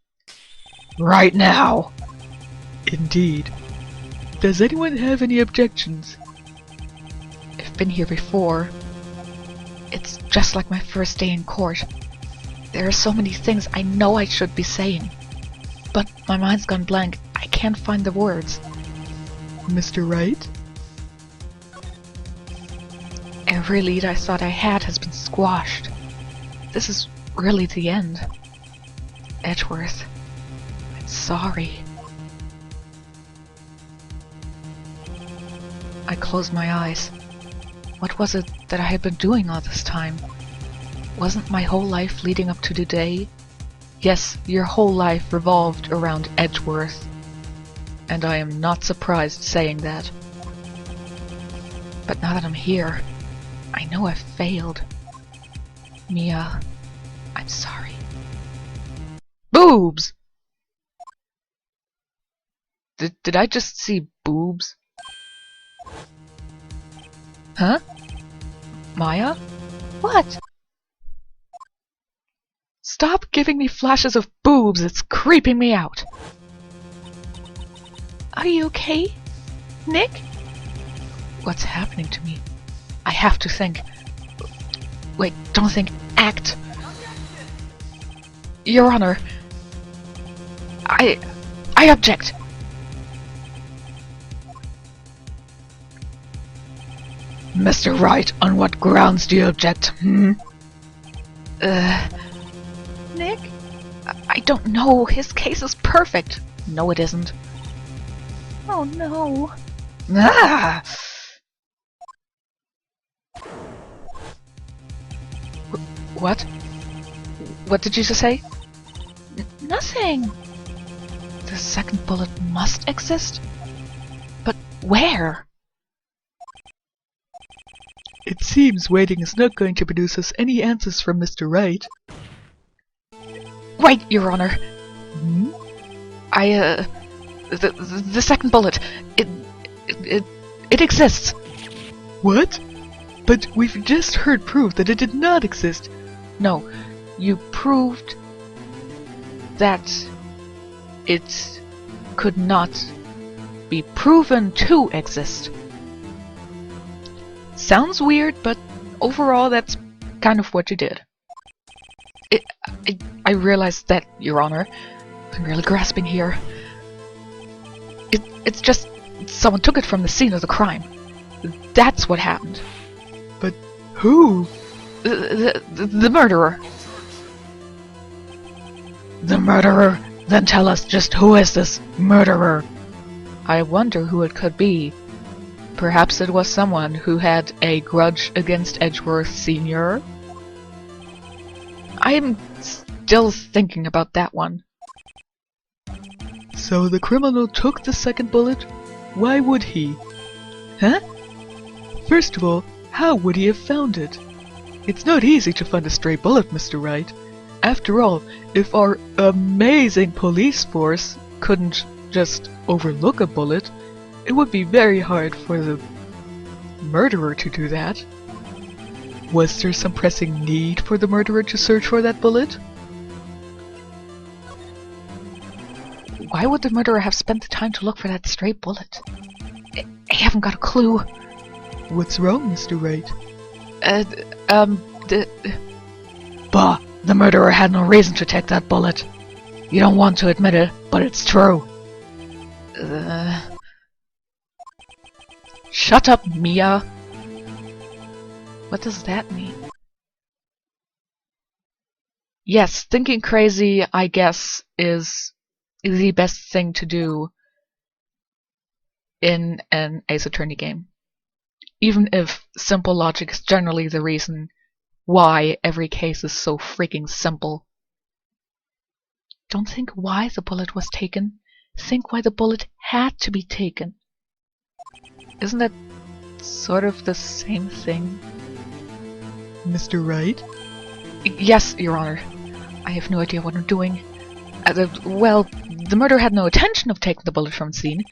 Right now! Indeed. Does anyone have any objections? I've been here before. It's just like my first day in court. There are so many things I know I should be saying. But my mind's gone blank. I can't find the words. Mr. Wright? Every lead I thought I had has been squashed. This is really the end. Edgeworth, I'm sorry. I closed my eyes. What was it that I had been doing all this time? Wasn't my whole life leading up to today? Yes, your whole life revolved around Edgeworth. And I am not surprised saying that. But now that I'm here, I know I've failed. Mia, I'm sorry. Boobs! Did I just see boobs? Huh? Maya? What? Stop giving me flashes of boobs, it's creeping me out. Are you okay, Nick? What's happening to me? I have to think. Wait, don't think. Act! Your Honor, I object! Mr. Wright, on what grounds do you object, Nick? I don't know. His case is perfect. No, it isn't. Oh no. Ah! What? What did you just say? Nothing. The second bullet must exist? But where? It seems waiting is not going to produce us any answers from Mr. Wright. Wait, Your Honor. Hmm? The second bullet. It exists. What? But we've just heard proof that it did not exist. No, you proved that it could not be proven to exist. Sounds weird, but overall that's kind of what you did. I realize that, Your Honor. I'm really grasping here. It's just someone took it from the scene of the crime. That's what happened. But who? The murderer. The murderer? Then tell us just who is this murderer? I wonder who it could be. Perhaps it was someone who had a grudge against Edgeworth Sr.? I'm still thinking about that one. So the criminal took the second bullet? Why would he? Huh? First of all, how would he have found it? It's not easy to find a stray bullet, Mr. Wright. After all, if our amazing police force couldn't just overlook a bullet, it would be very hard for the murderer to do that. Was there some pressing need for the murderer to search for that bullet? Why would the murderer have spent the time to look for that stray bullet? I haven't got a clue. What's wrong, Mr. Wright? Bah! The murderer had no reason to take that bullet. You don't want to admit it, but it's true. Shut up, Mia! What does that mean? Yes, thinking crazy, I guess, is the best thing to do in an Ace Attorney game. Even if simple logic is generally the reason why every case is so freaking simple. Don't think why the bullet was taken. Think why the bullet had to be taken. Isn't that sort of the same thing? Mr. Wright? Yes, Your Honor. I have no idea what I'm doing. Well, the murderer had no intention of taking the bullet from the scene,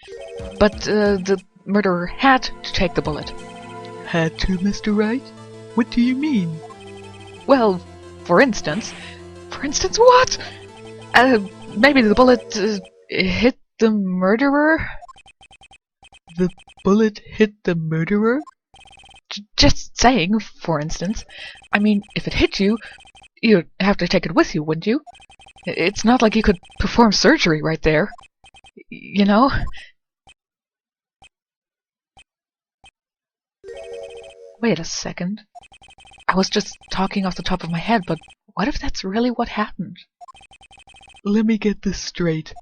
but the murderer had to take the bullet. Had to, Mr. Wright? What do you mean? Well, for instance... For instance what? Maybe the bullet hit the murderer? The bullet hit the murderer? Just saying, for instance. I mean, if it hit you, you'd have to take it with you, wouldn't you? It's not like you could perform surgery right there. You know? Wait a second. I was just talking off the top of my head, but what if that's really what happened? Let me get this straight.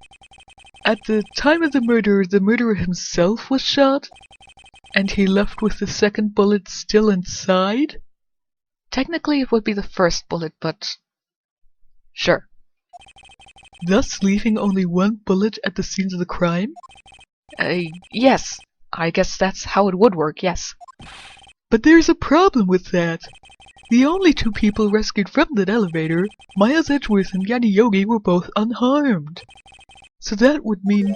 At the time of the murderer himself was shot? And he left with the second bullet still inside? Technically it would be the first bullet, but... Sure. Thus leaving only one bullet at the scenes of the crime? Yes. I guess that's how it would work, yes. But there's a problem with that. The only two people rescued from that elevator, Maya Edgeworth and Yanni Yogi, were both unharmed. So that would mean...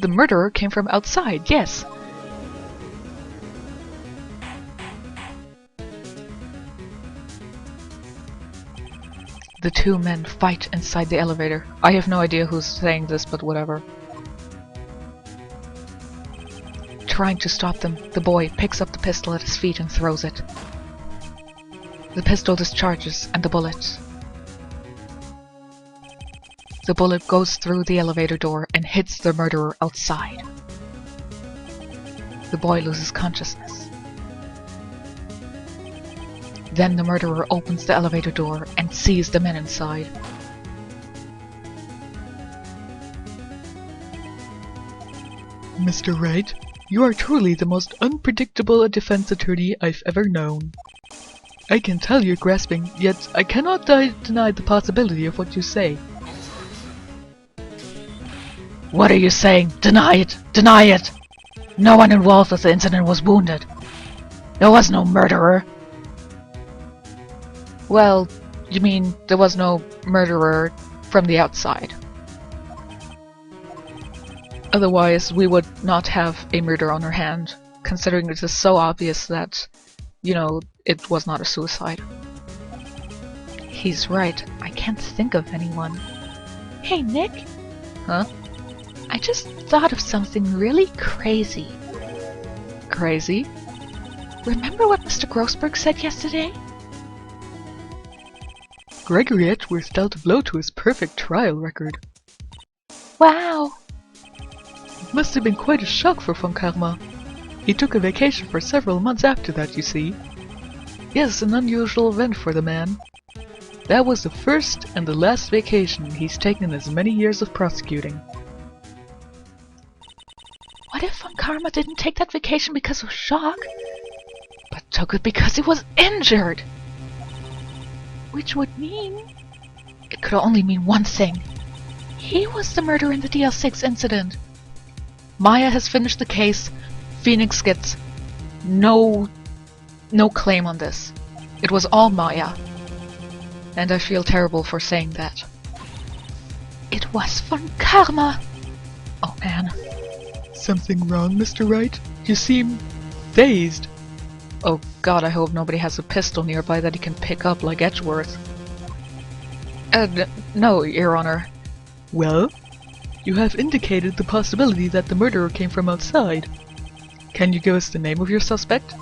The murderer came from outside, yes. The two men fight inside the elevator. I have no idea who's saying this, but whatever. Trying to stop them, the boy picks up the pistol at his feet and throws it. The pistol discharges, and the bullet goes through the elevator door and hits the murderer outside. The boy loses consciousness. Then the murderer opens the elevator door and sees the men inside. Mr. Wright, you are truly the most unpredictable a defense attorney I've ever known. I can tell you're grasping, yet I cannot deny the possibility of what you say. What are you saying? Deny it! Deny it! No one involved with the incident was wounded. There was no murderer. Well, you mean there was no murderer from the outside? Otherwise, we would not have a murder on our hand, considering it is so obvious that, you know, it was not a suicide. He's right. I can't think of anyone. Hey, Nick. Huh? I just thought of something really crazy. Crazy? Remember what Mr. Grossberg said yesterday? Gregory Edgeworth dealt a blow to his perfect trial record. Wow. It must have been quite a shock for Von Karma. He took a vacation for several months after that, you see. Yes, an unusual event for the man. That was the first and the last vacation he's taken in his many years of prosecuting. What if Von Karma didn't take that vacation because of shock, but took it because he was injured? Which would mean... It could only mean one thing. He was the murderer in the DL6 incident. Maya has finished the case. Phoenix gets no claim on this. It was all Maya. And I feel terrible for saying that. It was Von Karma! Oh man. Something wrong, Mr. Wright? You seem... dazed. Oh god, I hope nobody has a pistol nearby that he can pick up like Edgeworth. No, Your Honor. Well, you have indicated the possibility that the murderer came from outside. Can you give us the name of your suspect?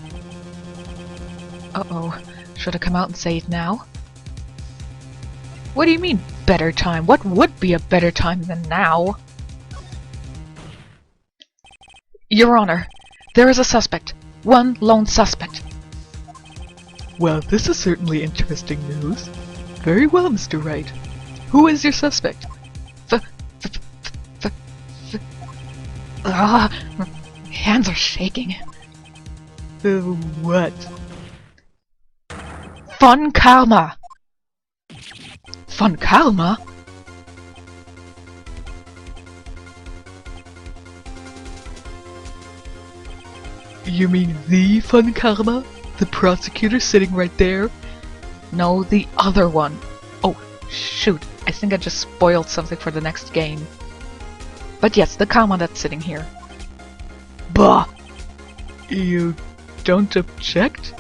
Uh-oh. Should I come out and say it now? What do you mean, better time? What would be a better time than now? Your Honor, there is a suspect. One lone suspect. Well, this is certainly interesting news. Very well, Mr. Wright. Who is your suspect? Hands are shaking. What? Von Karma! Von Karma? You mean the Fun Karma? The prosecutor sitting right there? No, the other one. Oh, shoot. I think I just spoiled something for the next game. But yes, the Karma that's sitting here. Bah! You don't object?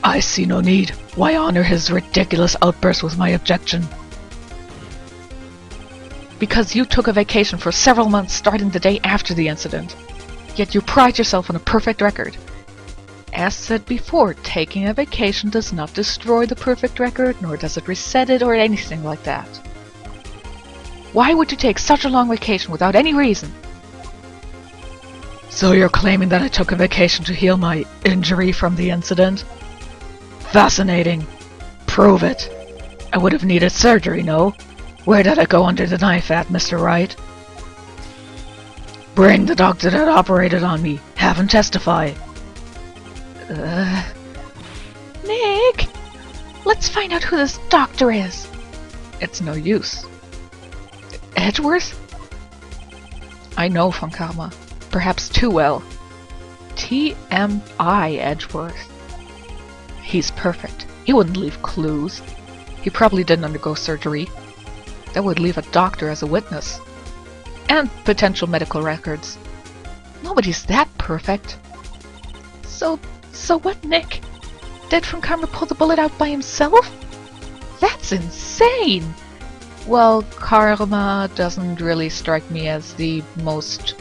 I see no need. Why honor his ridiculous outburst with my objection? Because you took a vacation for several months starting the day after the incident. Yet you pride yourself on a perfect record. As said before, taking a vacation does not destroy the perfect record, nor does it reset it or anything like that. Why would you take such a long vacation without any reason? So you're claiming that I took a vacation to heal my injury from the incident? Fascinating. Prove it. I would have needed surgery, no? Where did I go under the knife at, Mr. Wright? Bring the doctor that operated on me. Have him testify. Nick! Let's find out who this doctor is. It's no use. Edgeworth? I know Von Karma. Perhaps too well. TMI Edgeworth. He's perfect. He wouldn't leave clues. He probably didn't undergo surgery. That would leave a doctor as a witness. And potential medical records. Nobody's that perfect. So what, Nick? Did Von Karma pull the bullet out by himself? That's insane! Well, Karma doesn't really strike me as the most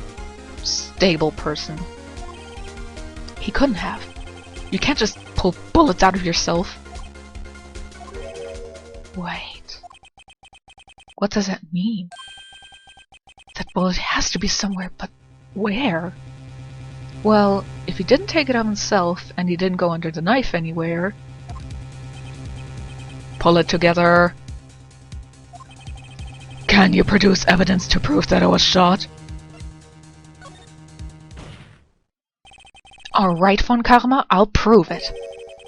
stable person. He couldn't have. You can't just pull bullets out of yourself. Wait. What does that mean? That bullet has to be somewhere, but where? Well, if he didn't take it out himself, and he didn't go under the knife anywhere... Pull it together. Can you produce evidence to prove that I was shot? Alright, Von Karma, I'll prove it.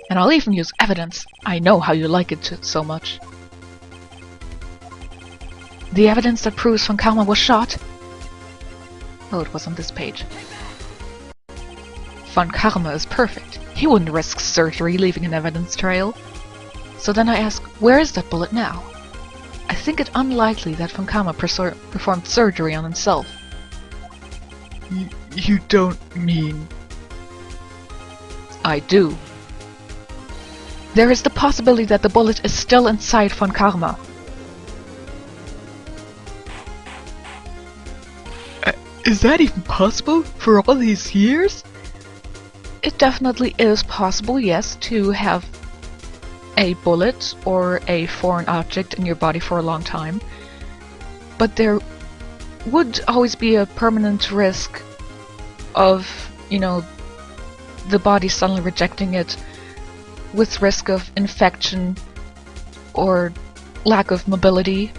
And I'll even use evidence. I know how you like it so much. The evidence that proves Von Karma was shot... Oh, it was on this page. Von Karma is perfect. He wouldn't risk surgery leaving an evidence trail. So then I ask, where is that bullet now? I think it unlikely that Von Karma performed surgery on himself. You don't mean... I do. There is the possibility that the bullet is still inside Von Karma. Is that even possible? For all these years? It definitely is possible, yes, to have a bullet or a foreign object in your body for a long time. But there would always be a permanent risk of, you know, the body suddenly rejecting it, with risk of infection or lack of mobility.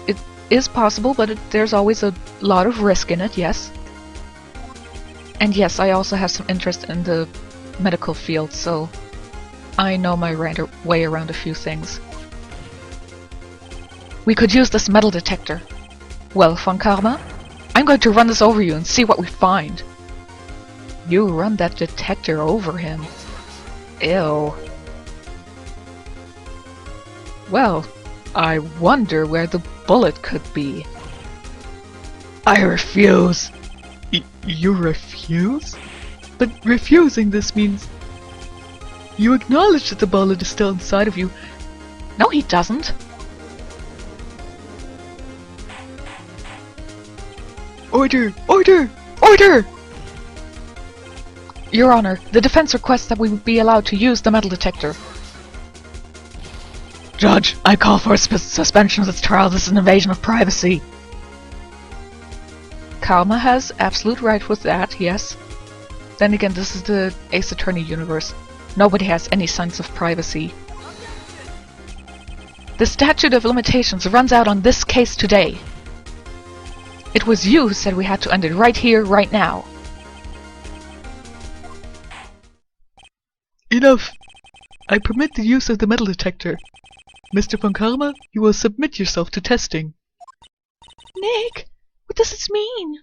It is possible, but there's always a lot of risk in it, yes. And yes, I also have some interest in the medical field, so I know my way around a few things. We could use this metal detector. Well, Von Karma, I'm going to run this over you and see what we find. You run that detector over him. Ew. Well, I wonder where the bullet could be. I refuse. You refuse? But refusing this means... You acknowledge that the bullet is still inside of you. No, he doesn't. Order! Order! Order! Your Honor, the defense requests that we be allowed to use the metal detector. Judge, I call for a suspension of this trial. This is an invasion of privacy. Karma has absolute right with that, yes. Then again, this is the Ace Attorney universe. Nobody has any sense of privacy. The statute of limitations runs out on this case today. It was you who said we had to end it right here, right now. Enough! I permit the use of the metal detector. Mr. Von Karma, you will submit yourself to testing. Nick, what does this mean?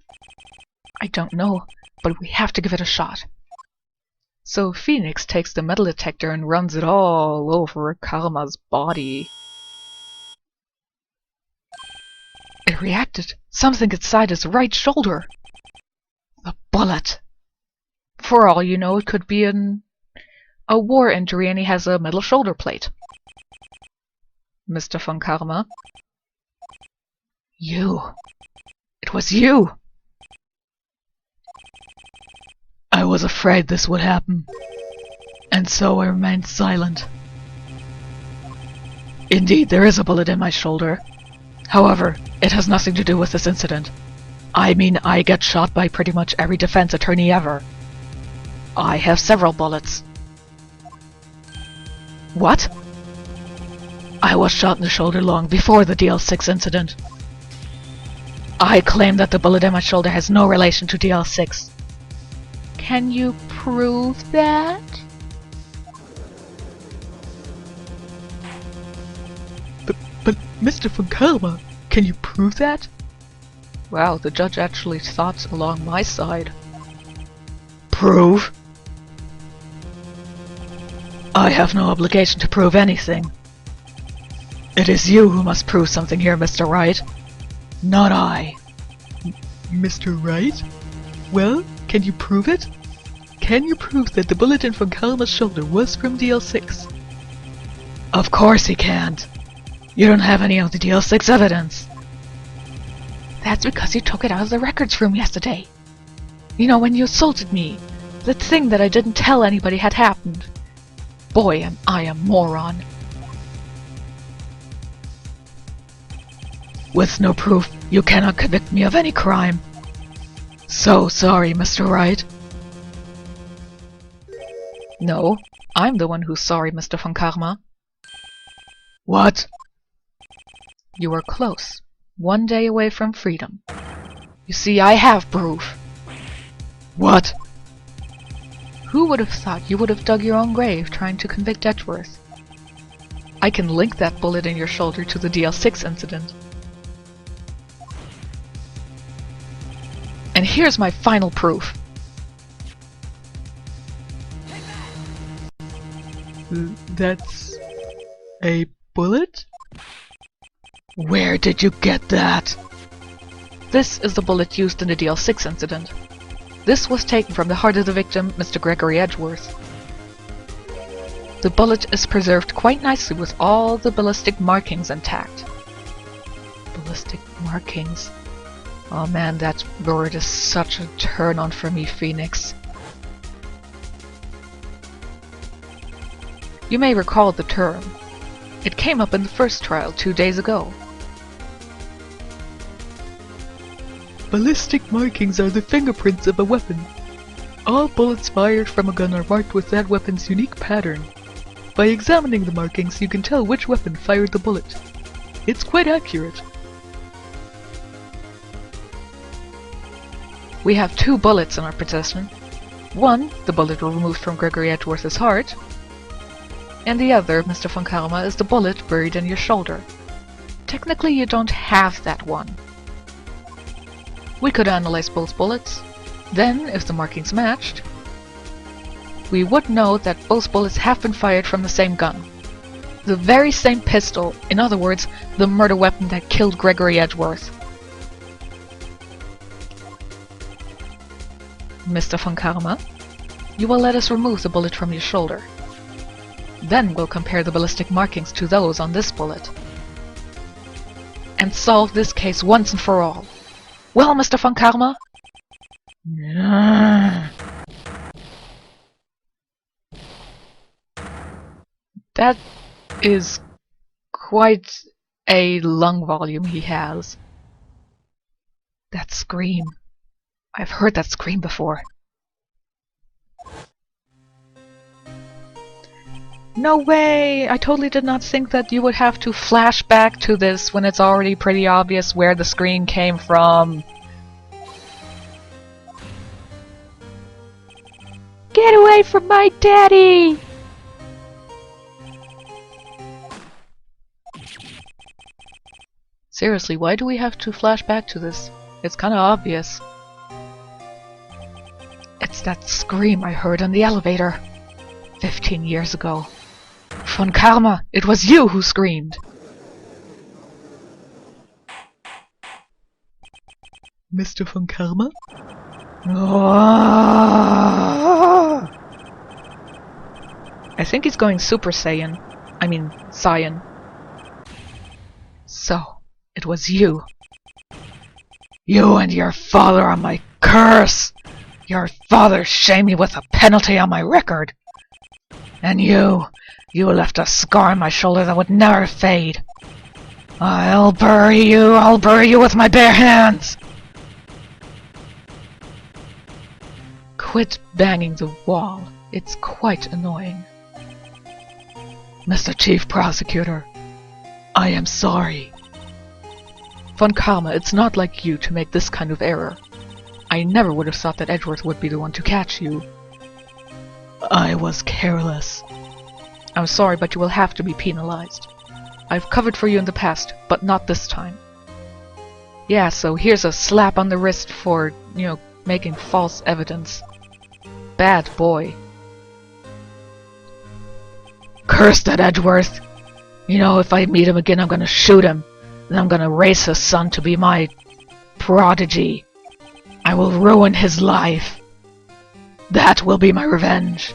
I don't know, but we have to give it a shot. So Phoenix takes the metal detector and runs it all over Karma's body. It reacted. Something inside his right shoulder. The bullet. For all you know, it could be a war injury and he has a metal shoulder plate. Mr. Von Karma. You. It was you. I was afraid this would happen, and so I remained silent. Indeed, there is a bullet in my shoulder. However, it has nothing to do with this incident. I mean, I get shot by pretty much every defense attorney ever. I have several bullets. What? I was shot in the shoulder long before the DL6 incident. I claim that the bullet in my shoulder has no relation to DL6. Can you prove that? But Mr. Von Karma, can you prove that? Wow, the judge actually thought along my side. Prove? I have no obligation to prove anything. It is you who must prove something here, Mr. Wright. Not I. Mr. Wright? Well, can you prove it? Can you prove that the bullet in Von Karma's shoulder was from DL6? Of course he can't. You don't have any of the DL6 evidence. That's because you took it out of the records room yesterday. You know, when you assaulted me. The thing that I didn't tell anybody had happened. Boy, am I a moron. With no proof, you cannot convict me of any crime. So sorry, Mr. Wright. No, I'm the one who's sorry, Mr. Von Karma. What? You were close. 1 day away from freedom. You see, I have proof. What? Who would have thought you would have dug your own grave trying to convict Edgeworth? I can link that bullet in your shoulder to the DL6 incident. And here's my final proof. That's a bullet? Where did you get that? This is the bullet used in the DL6 incident. This was taken from the heart of the victim, Mr. Gregory Edgeworth. The bullet is preserved quite nicely with all the ballistic markings intact. Ballistic markings. Oh man, that word is such a turn-on for me, Phoenix. You may recall the term. It came up in the first trial 2 days ago. Ballistic markings are the fingerprints of a weapon. All bullets fired from a gun are marked with that weapon's unique pattern. By examining the markings, you can tell which weapon fired the bullet. It's quite accurate. We have 2 bullets in our possession. One, the bullet removed from Gregory Edgeworth's heart, and the other, Mr. Von Karma, is the bullet buried in your shoulder. Technically, you don't have that one. We could analyze both bullets. Then, if the markings matched, we would know that both bullets have been fired from the same gun. The very same pistol, in other words, the murder weapon that killed Gregory Edgeworth. Mr. Von Karma, you will let us remove the bullet from your shoulder. Then we'll compare the ballistic markings to those on this bullet. And solve this case once and for all. Well, Mr. Von Karma? That is quite a lung volume he has. That scream. I've heard that scream before. No way! I totally did not think that you would have to flash back to this when it's already pretty obvious where the scream came from. Get away from my daddy! Seriously, why do we have to flash back to this? It's kinda obvious. It's that scream I heard in the elevator 15 years ago. Von Karma, it was you who screamed! Mr. Von Karma? I think he's going Super Saiyan. I mean, Saiyan. So, it was you. You and your father are my curse! Your father shamed me with a penalty on my record! And you left a scar on my shoulder that would never fade! I'll bury you with my bare hands! Quit banging the wall. It's quite annoying. Mr. Chief Prosecutor, I am sorry. Von Karma, it's not like you to make this kind of error. I never would have thought that Edgeworth would be the one to catch you. I was careless. I'm sorry, but you will have to be penalized. I've covered for you in the past, but not this time. Yeah, so here's a slap on the wrist for, making false evidence. Bad boy. Curse that Edgeworth! If I meet him again, I'm gonna shoot him. And I'm gonna raise his son to be my prodigy. I will ruin his life. That will be my revenge.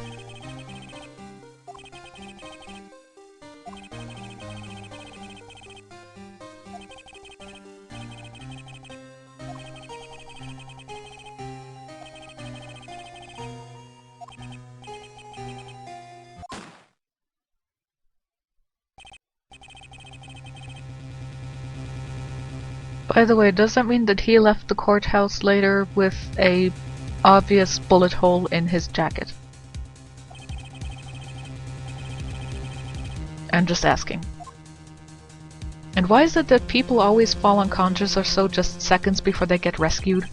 By the way, does that mean that he left the courthouse later with a obvious bullet hole in his jacket? I'm just asking. And why is it that people always fall unconscious or so just seconds before they get rescued?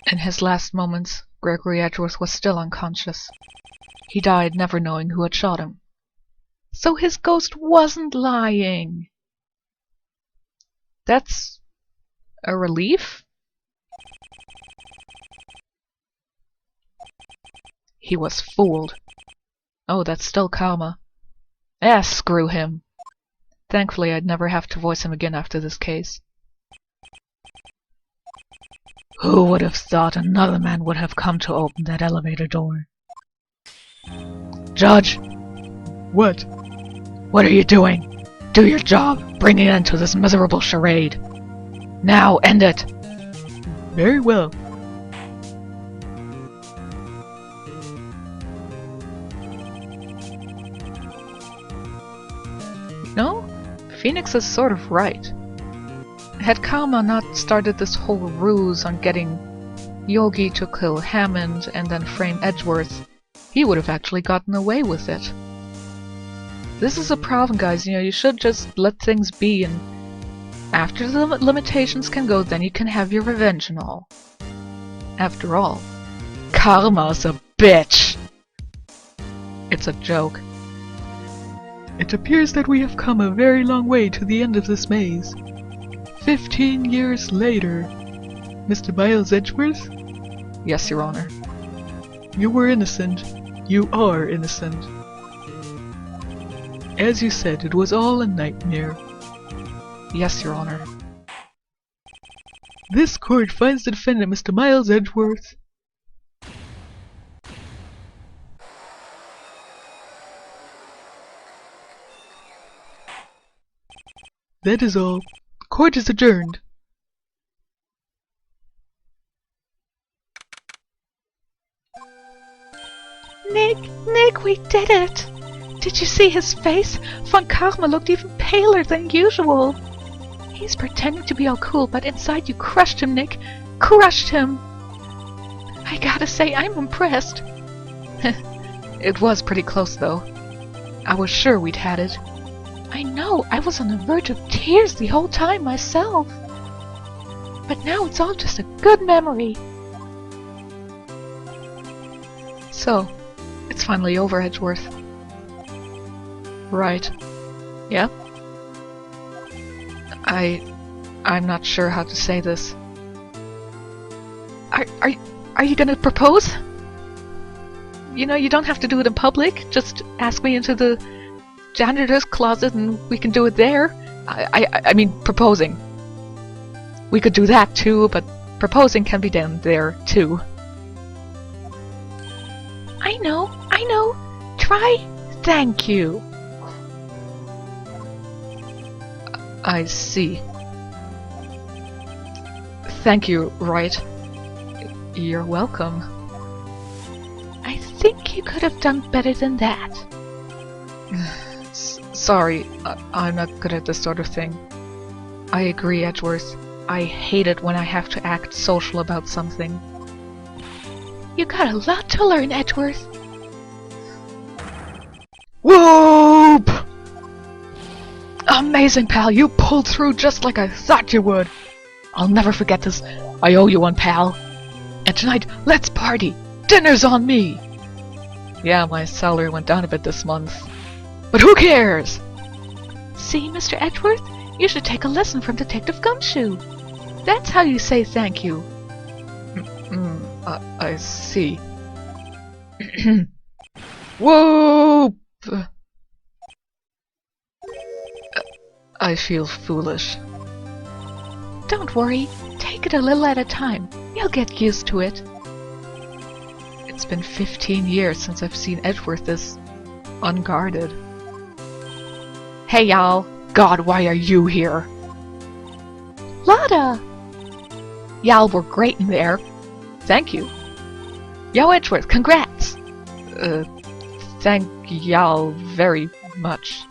In his last moments, Gregory Edgeworth was still unconscious. He died never knowing who had shot him. So his ghost wasn't lying! That's a relief? He was fooled. Oh, that's still Karma. Screw him. Thankfully, I'd never have to voice him again after this case. Who would have thought another man would have come to open that elevator door? Judge! What? What are you doing? Do your job! Bring an end to this miserable charade! Now, end it! Very well. No? Phoenix is sort of right. Had Karma not started this whole ruse on getting Yogi to kill Hammond and then frame Edgeworth, he would have actually gotten away with it. This is a problem, guys. You should just let things be, and after the limitations can go, then you can have your revenge and all. After all, Karma's a bitch! It's a joke. It appears that we have come a very long way to the end of this maze. 15 years later. Mr. Miles Edgeworth? Yes, Your Honor. You were innocent. You are innocent. As you said, it was all a nightmare. Yes, Your Honor. This court finds the defendant, Mr. Miles Edgeworth, That is all. Court is adjourned. Nick, we did it! Did you see his face? Von Karma looked even paler than usual. He's pretending to be all cool, but inside you crushed him, Nick. Crushed him! I gotta say, I'm impressed. It was pretty close, though. I was sure we'd had it. I know, I was on the verge of tears the whole time myself. But now it's all just a good memory. So, it's finally over, Edgeworth. Right. Yeah? I'm not sure how to say this. Are you gonna propose? You know, you don't have to do it in public. Just ask me into the janitor's closet and we can do it there. I mean, proposing. We could do that too, but proposing can be done there too. I know. Try. Thank you. I see. Thank you, right? You're welcome. I think you could have done better than that. Sorry, I'm not good at this sort of thing. I agree, Edgeworth. I hate it when I have to act social about something. You got a lot to learn, Edgeworth. Whoop! Amazing, pal. You pulled through just like I thought you would. I'll never forget this. I owe you one, pal. And tonight, let's party. Dinner's on me. Yeah, my salary went down a bit this month. But who cares? See, Mr. Edgeworth? You should take a lesson from Detective Gumshoe. That's how you say thank you. I see. Whoop! I feel foolish. Don't worry. Take it a little at a time. You'll get used to it. It's been 15 years since I've seen Edgeworth this unguarded. Hey, y'all. God, why are you here? Lotta! Y'all were great in there. Thank you. Yo, Edgeworth, congrats! Thank y'all very much.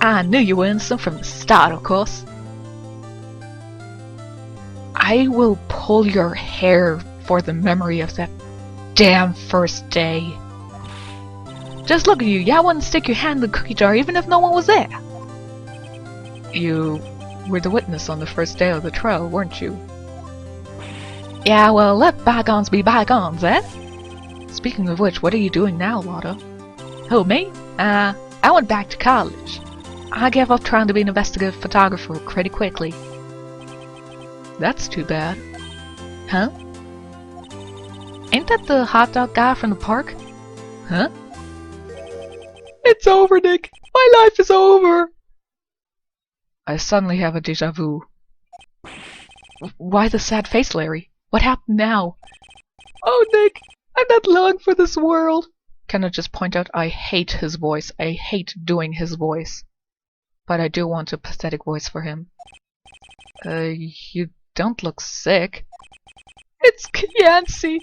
I knew you were innocent from the start, of course. I will pull your hair for the memory of that damn first day. Just look at you. Y'all wouldn't stick your hand in the cookie jar even if no one was there. You were the witness on the first day of the trial, weren't you? Yeah, well, let bygones be bygones, eh? Speaking of which, what are you doing now, Lotta? Who, me? I went back to college. I gave up trying to be an investigative photographer pretty quickly. That's too bad. Huh? Ain't that the hot dog guy from the park? Huh? It's over, Nick. My life is over. I suddenly have a déjà vu. Why the sad face, Larry? What happened now? Oh, Nick, I'm not long for this world. Can I just point out I hate his voice. I hate doing his voice. But I do want a pathetic voice for him. You don't look sick. It's Kianci.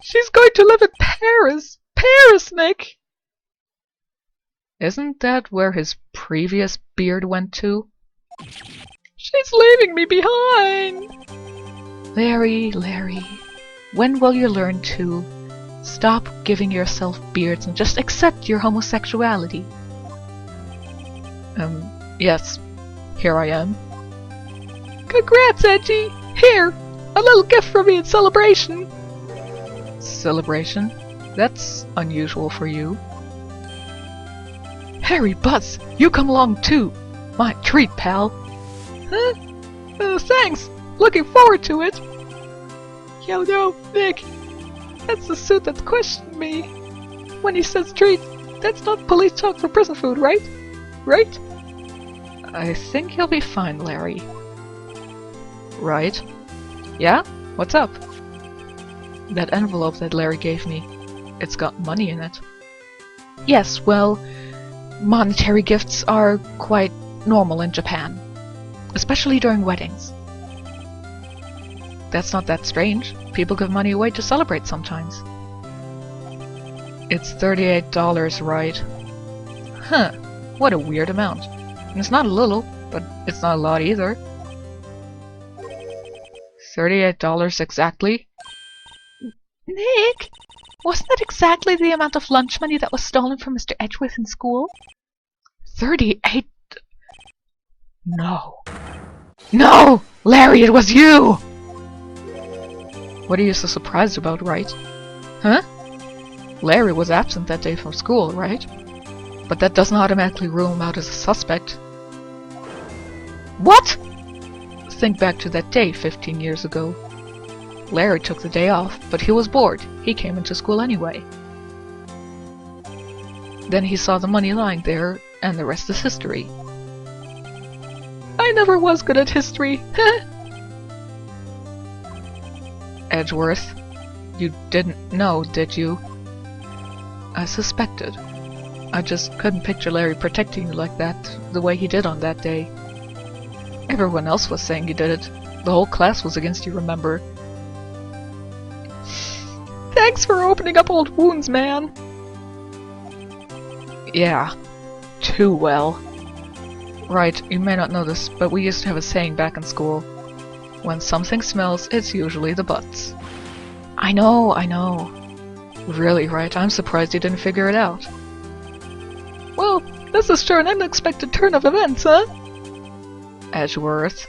She's going to live in Paris. Paris, Nick. Isn't that where his previous beard went to? She's leaving me behind. Larry, when will you learn to stop giving yourself beards and just accept your homosexuality? Yes, here I am. Congrats, Edgy. Here, a little gift from me in celebration. Celebration? That's unusual for you. Harry, Buzz, you come along too. My treat, pal. Huh? Thanks. Looking forward to it. Yo, no, Nick. That's the suit that's questioning me. When he says treat, that's not police talk for prison food, right? Right? I think you'll be fine, Larry. Right? Yeah? What's up? That envelope that Larry gave me, it's got money in it. Yes, well, monetary gifts are quite normal in Japan. especially during weddings. That's not that strange. People give money away to celebrate sometimes. It's $38, right? Huh, what a weird amount. And it's not a little, but it's not a lot either. $38 exactly? Nick! Wasn't that exactly the amount of lunch money that was stolen from Mr. Edgeworth in school? 38? No. No! Larry, it was you! What are you so surprised about, right? Huh? Larry was absent that day from school, right? But that doesn't automatically rule him out as a suspect. What? Think back to that day 15 years ago. Larry took the day off, but he was bored. He came into school anyway. Then he saw the money lying there, and the rest is history. I never was good at history. Edgeworth, you didn't know, did you? I suspected. I just couldn't picture Larry protecting you like that, the way he did on that day. Everyone else was saying you did it. The whole class was against you, remember? Thanks for opening up old wounds, man! Yeah, too well. Right, you may not know this, but we used to have a saying back in school. When something smells, it's usually the butts. I know, I know. Really, right? I'm surprised you didn't figure it out. Well, this is sure an unexpected turn of events, huh? Edgeworth.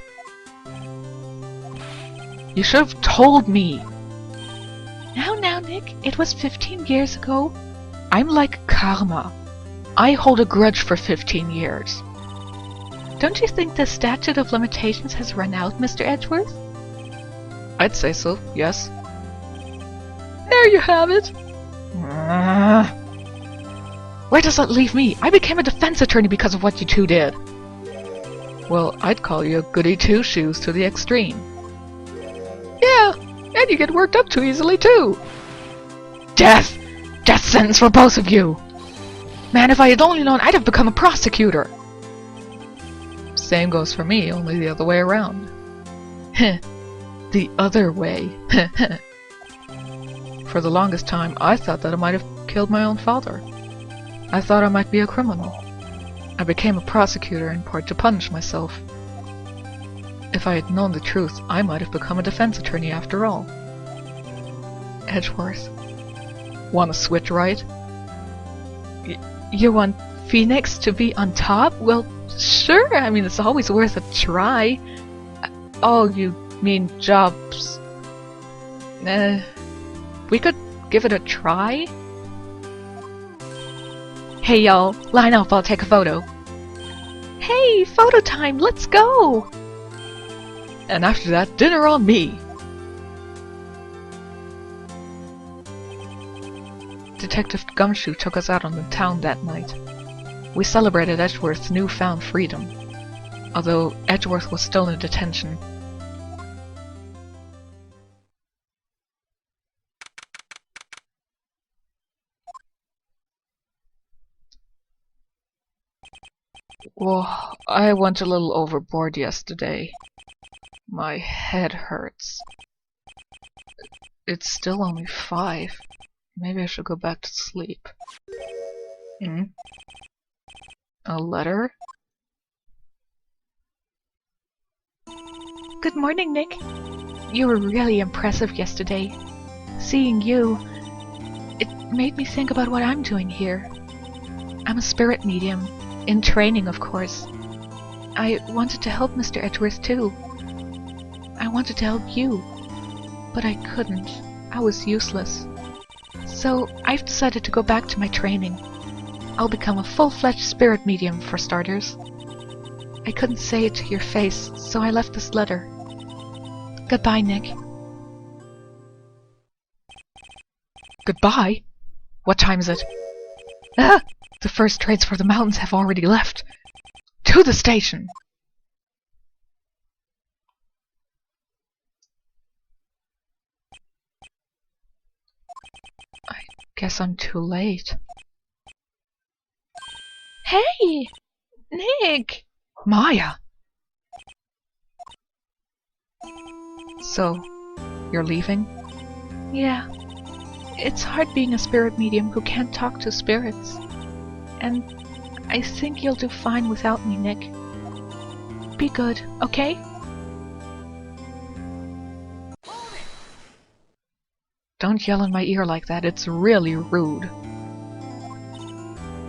You should have told me! Now, Nick, it was 15 years ago. I'm like karma. I hold a grudge for 15 years. Don't you think the statute of limitations has run out, Mr. Edgeworth? I'd say so, yes. There you have it. Where does that leave me? I became a defense attorney because of what you two did. Well, I'd call you a goody two-shoes to the extreme. Yeah, and you get worked up too easily too. Death! Death sentence for both of you! Man, if I had only known, I'd have become a prosecutor! Same goes for me, only the other way around. Heh. The other way. For the longest time, I thought that I might have killed my own father. I thought I might be a criminal. I became a prosecutor in part to punish myself. If I had known the truth, I might have become a defense attorney after all. Edgeworth. Want to switch, right? You want Phoenix to be on top? Well, sure, I mean, it's always worth a try. Oh, you mean jobs? We could give it a try? Hey y'all, line up, I'll take a photo. Hey, photo time, let's go! And after that, dinner on me! Detective Gumshoe took us out on the town that night. We celebrated Edgeworth's newfound freedom, although Edgeworth was still in detention. Well, I went a little overboard yesterday. My head hurts. It's still only 5. Maybe I should go back to sleep. A letter? Good morning, Nick. You were really impressive yesterday. Seeing you, it made me think about what I'm doing here. I'm a spirit medium, in training, of course. I wanted to help Mr. Edgeworth too. I wanted to help you, but I couldn't. I was useless. So I've decided to go back to my training. I'll become a full-fledged spirit medium, for starters. I couldn't say it to your face, so I left this letter. Goodbye, Nick. Goodbye? What time is it? Ah! The first trains for the mountains have already left. To the station! I guess I'm too late. Hey! Nick! Maya! So, you're leaving? Yeah. It's hard being a spirit medium who can't talk to spirits. And I think you'll do fine without me, Nick. Be good, okay? Don't yell in my ear like that, it's really rude.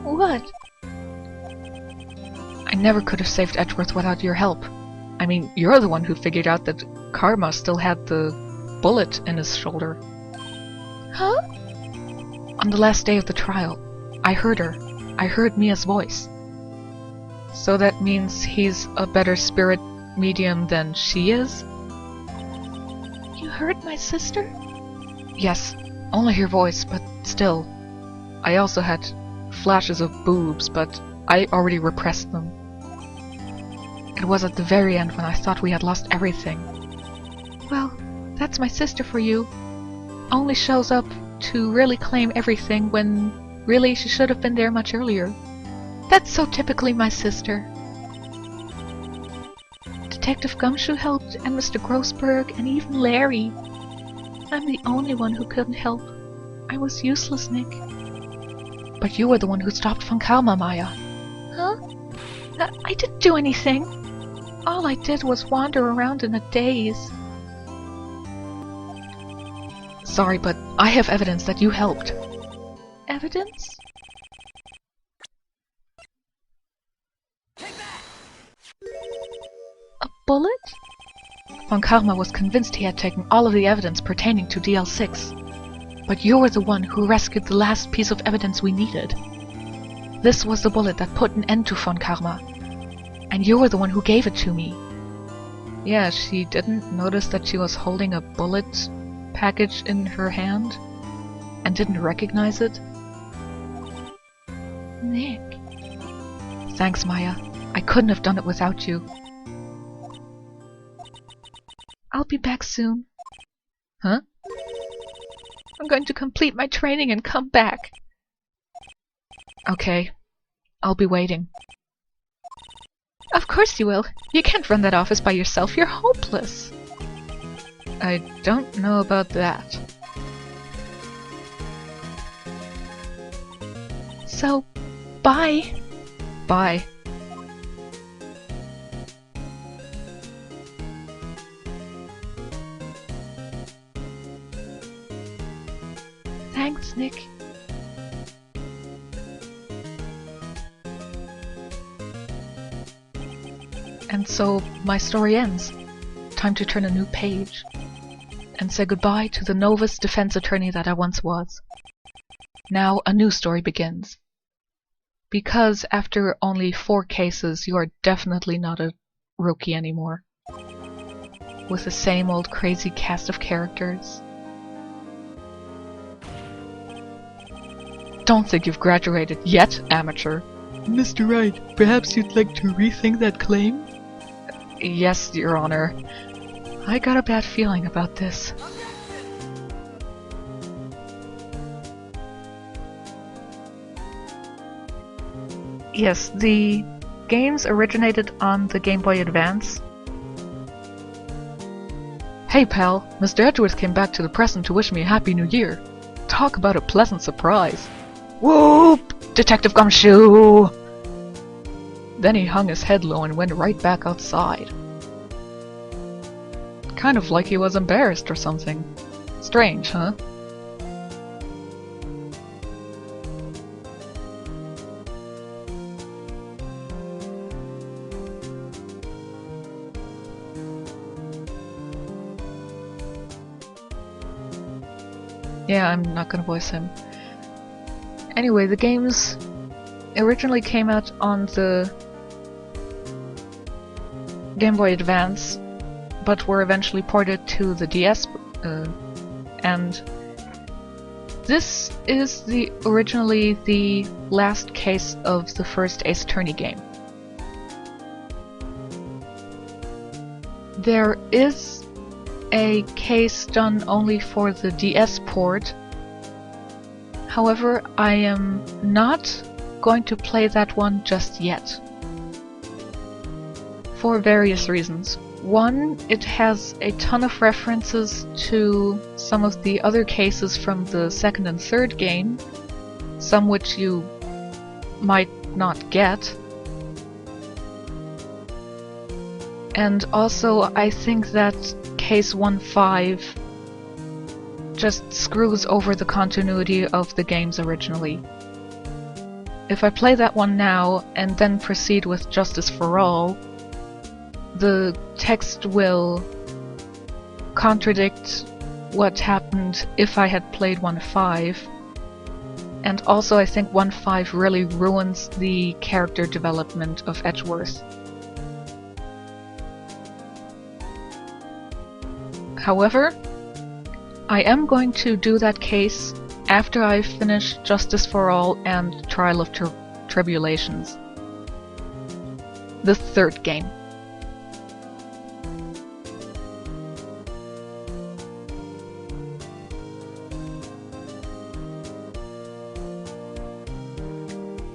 What? I never could have saved Edgeworth without your help. I mean, you're the one who figured out that Karma still had the bullet in his shoulder. Huh? On the last day of the trial, I heard her. I heard Mia's voice. So that means he's a better spirit medium than she is? You heard my sister? Yes, only her voice, but still. I also had flashes of boobs, but I already repressed them. It was at the very end when I thought we had lost everything. Well, that's my sister for you. Only shows up to really claim everything when really she should have been there much earlier. That's so typically my sister. Detective Gumshoe helped, and Mr. Grossberg, and even Larry. I'm the only one who couldn't help. I was useless, Nick. But you were the one who stopped Von Karma, Maya. Huh? I didn't do anything. All I did was wander around in a daze. Sorry, but I have evidence that you helped. Evidence? A bullet? Von Karma was convinced he had taken all of the evidence pertaining to DL6. But you were the one who rescued the last piece of evidence we needed. This was the bullet that put an end to Von Karma. And you were the one who gave it to me. Yeah, she didn't notice that she was holding a bullet package in her hand and didn't recognize it. Nick. Thanks, Maya. I couldn't have done it without you. I'll be back soon. Huh? I'm going to complete my training and come back. Okay. I'll be waiting. Of course you will. You can't run that office by yourself. You're hopeless. I don't know about that. So, bye. Bye. Thanks, Nick. And so my story ends. Time to turn a new page. And say goodbye to the novice defense attorney that I once was. Now a new story begins. Because after only 4 cases, you are definitely not a rookie anymore. With the same old crazy cast of characters. Don't think you've graduated yet, amateur. Mr. Wright, perhaps you'd like to rethink that claim? Yes, Your Honor. I got a bad feeling about this. Yes, the games originated on the Game Boy Advance. Hey pal, Mr. Edgeworth came back to the present to wish me a Happy New Year. Talk about a pleasant surprise. Whoop! Detective Gumshoe! Then he hung his head low and went right back outside. Kind of like he was embarrassed or something. Strange, huh? Yeah, I'm not gonna voice him. Anyway, the games originally came out on the Game Boy Advance, but were eventually ported to the DS, and this is originally the last case of the first Ace Attorney game. There is a case done only for the DS port. However, I am not going to play that one just yet. For various reasons. One, it has a ton of references to some of the other cases from the second and third game, some which you might not get. And also, I think that case 1.5 just screws over the continuity of the games originally. If I play that one now and then proceed with Justice for All, the text will contradict what happened if I had played 1.5, and also I think 1.5 really ruins the character development of Edgeworth. However, I am going to do that case after I finish Justice for All and Trial of Tribulations, the third game.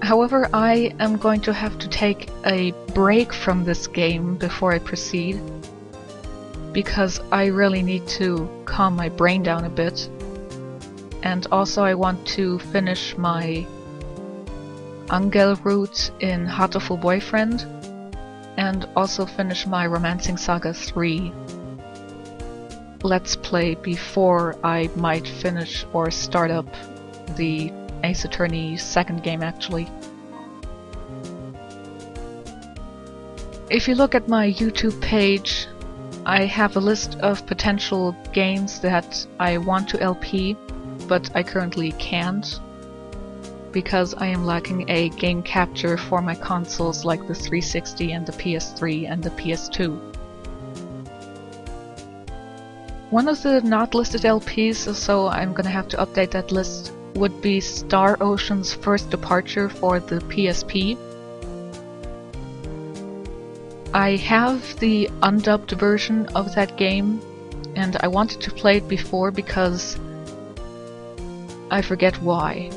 However, I am going to have to take a break from this game before I proceed, because I really need to calm my brain down a bit. And also I want to finish my Angel route in Hatoful Boyfriend, and also finish my Romancing Saga 3 Let's Play before I might finish or start up the Ace Attorney second game actually. If you look at my YouTube page, I have a list of potential games that I want to LP, but I currently can't, because I am lacking a game capture for my consoles like the 360 and the PS3 and the PS2. One of the not listed LPs, so I'm gonna have to update that list, would be Star Ocean's First Departure for the PSP. I have the undubbed version of that game, and I wanted to play it before because I forget why.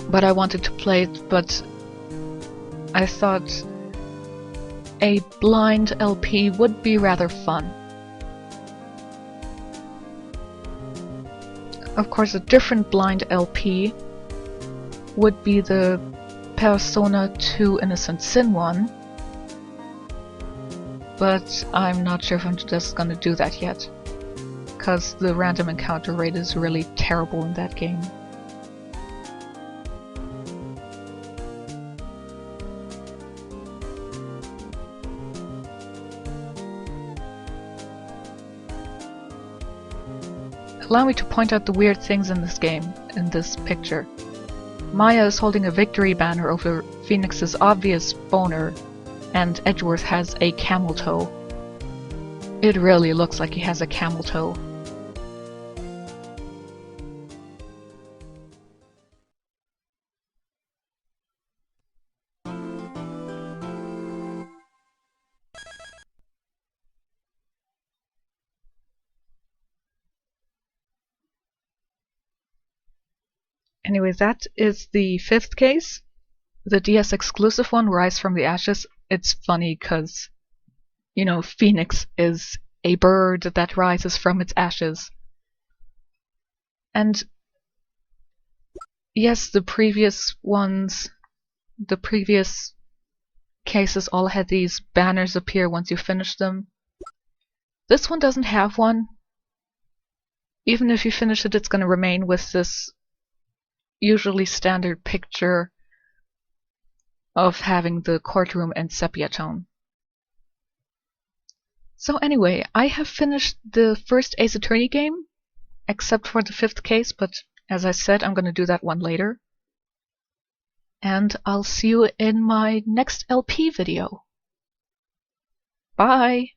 But I wanted to play it, but I thought a blind LP would be rather fun. Of course, a different blind LP would be the Persona 2 Innocent Sin one, but I'm not sure if I'm just gonna do that yet, because the random encounter rate is really terrible in that game. Allow me to point out the weird things in this game, in this picture. Maya is holding a victory banner over Phoenix's obvious boner, and Edgeworth has a camel toe. It really looks like he has a camel toe. Anyway, that is the fifth case. The DS exclusive one, Rise from the Ashes. It's funny because, you know, Phoenix is a bird that rises from its ashes. And yes, the previous cases all had these banners appear once you finish them. This one doesn't have one. Even if you finish it, it's going to remain with this usually standard picture of having the courtroom in sepia tone. So anyway, I have finished the first Ace Attorney game, except for the fifth case, but as I said, I'm going to do that one later. And I'll see you in my next LP video. Bye!